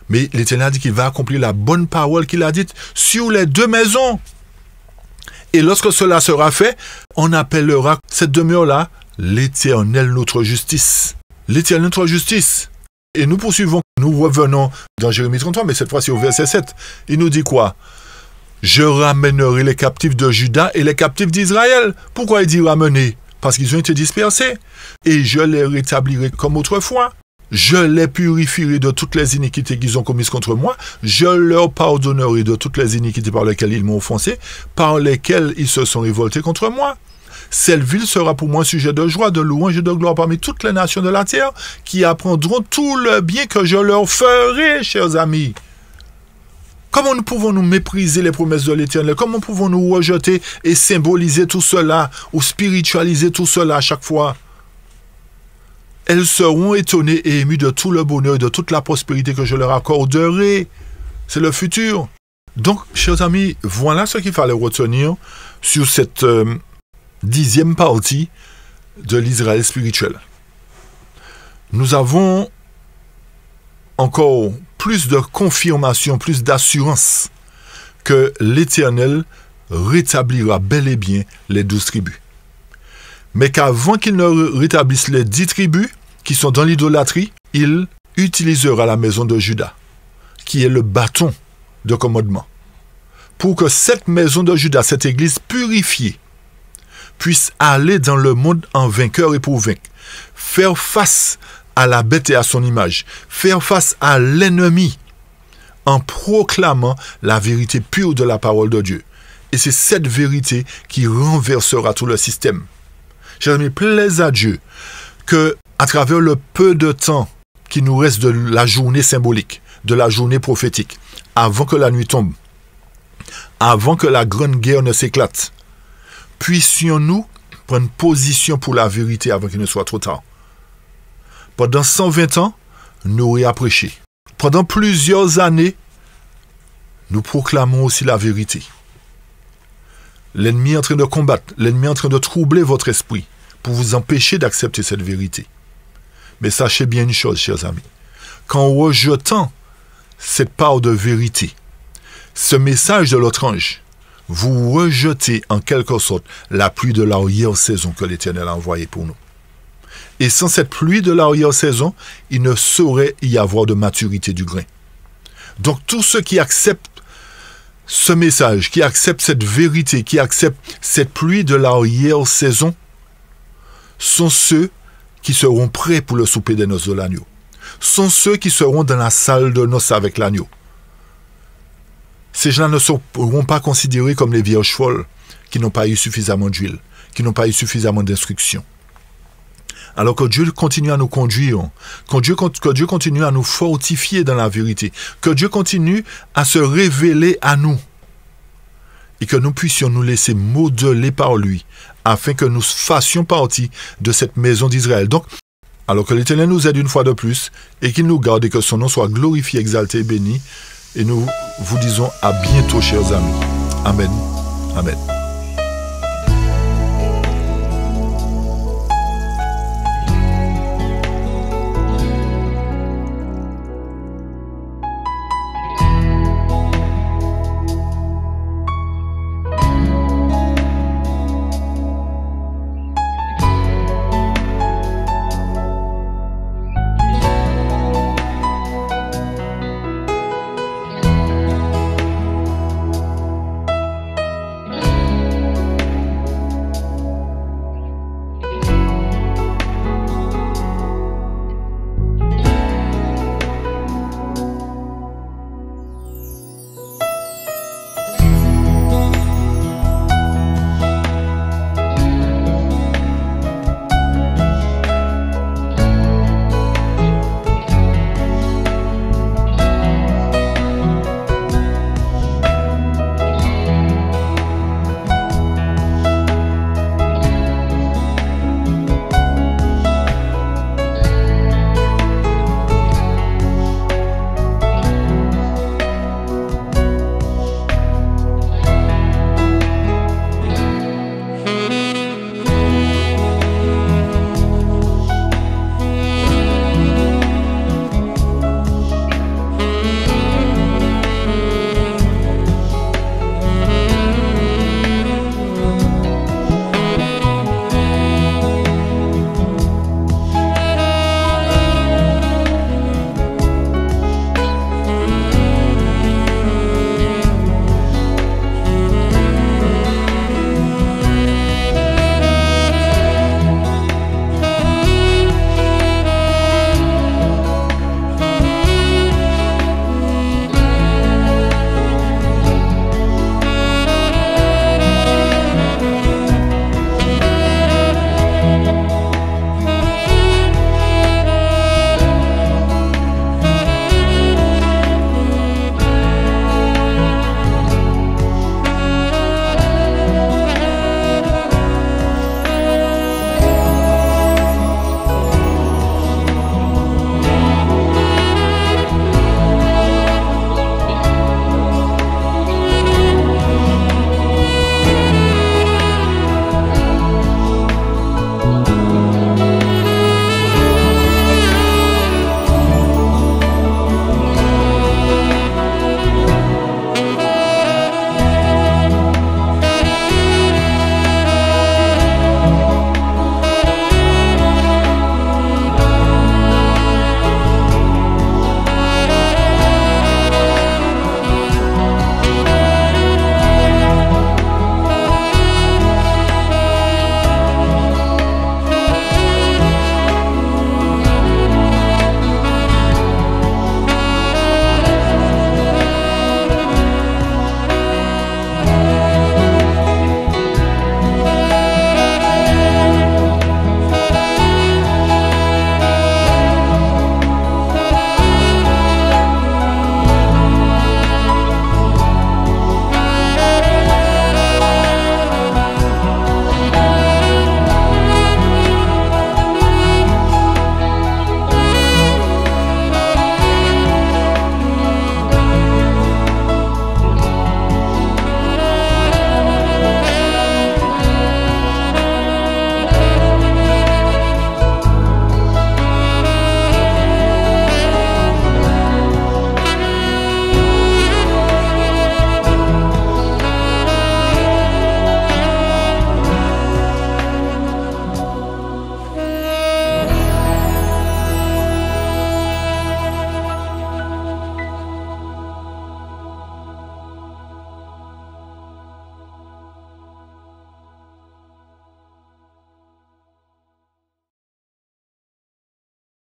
Mais l'Éternel a dit qu'il va accomplir la bonne parole qu'il a dite sur les deux maisons. Et lorsque cela sera fait, on appellera cette demeure-là l'Éternel notre justice. L'Éternel notre justice. Et nous poursuivons, nous revenons dans Jérémie 33, mais cette fois-ci au verset 7. Il nous dit quoi? Je ramènerai les captifs de Juda et les captifs d'Israël. Pourquoi il dit ramener? Parce qu'ils ont été dispersés. Et je les rétablirai comme autrefois. Je les purifierai de toutes les iniquités qu'ils ont commises contre moi. Je leur pardonnerai de toutes les iniquités par lesquelles ils m'ont offensé, par lesquelles ils se sont révoltés contre moi. Cette ville sera pour moi un sujet de joie, de louange et de gloire parmi toutes les nations de la terre, qui apprendront tout le bien que je leur ferai, chers amis. Comment nous pouvons-nous mépriser les promesses de l'Éternel? Comment pouvons-nous rejeter et symboliser tout cela ou spiritualiser tout cela à chaque fois? Elles seront étonnées et émues de tout le bonheur et de toute la prospérité que je leur accorderai. C'est le futur. Donc, chers amis, voilà ce qu'il fallait retenir sur cette 10e partie de l'Israël spirituel. Nous avons encore plus de confirmation, plus d'assurance que l'Éternel rétablira bel et bien les 12 tribus. Mais qu'avant qu'il ne rétablisse les 10 tribus qui sont dans l'idolâtrie, il utilisera la maison de Juda, qui est le bâton de commandement, pour que cette maison de Juda, cette église purifiée, puisse aller dans le monde en vainqueur et pour vaincre, faire face à la bête et à son image, faire face à l'ennemi en proclamant la vérité pure de la parole de Dieu. Et c'est cette vérité qui renversera tout le système. Chers amis, plaise à Dieu que, à travers le peu de temps qui nous reste de la journée symbolique, de la journée prophétique, avant que la nuit tombe, avant que la grande guerre ne s'éclate, puissions-nous prendre position pour la vérité avant qu'il ne soit trop tard. Pendant 120 ans, nous réapprêchons. Pendant plusieurs années, nous proclamons aussi la vérité. L'ennemi est en train de combattre, l'ennemi est en train de troubler votre esprit pour vous empêcher d'accepter cette vérité. Mais sachez bien une chose, chers amis, qu'en rejetant cette part de vérité, ce message de l'autre ange, vous rejetez en quelque sorte la pluie de l'arrière-saison que l'Éternel a envoyée pour nous. Et sans cette pluie de l'arrière-saison, il ne saurait y avoir de maturité du grain. Donc tous ceux qui acceptent ce message, qui acceptent cette vérité, qui acceptent cette pluie de l'arrière-saison, sont ceux qui seront prêts pour le souper des noces de l'agneau. Sont ceux qui seront dans la salle de noces avec l'agneau. Ces gens ne seront pas considérés comme les vierges folles qui n'ont pas eu suffisamment d'huile, qui n'ont pas eu suffisamment d'instruction. Alors que Dieu continue à nous conduire, que Dieu continue à nous fortifier dans la vérité, que Dieu continue à se révéler à nous et que nous puissions nous laisser modeler par lui afin que nous fassions partie de cette maison d'Israël. Donc, alors que l'Éternel nous aide une fois de plus et qu'il nous garde et que son nom soit glorifié, exalté et béni, et nous vous disons à bientôt, chers amis. Amen. Amen.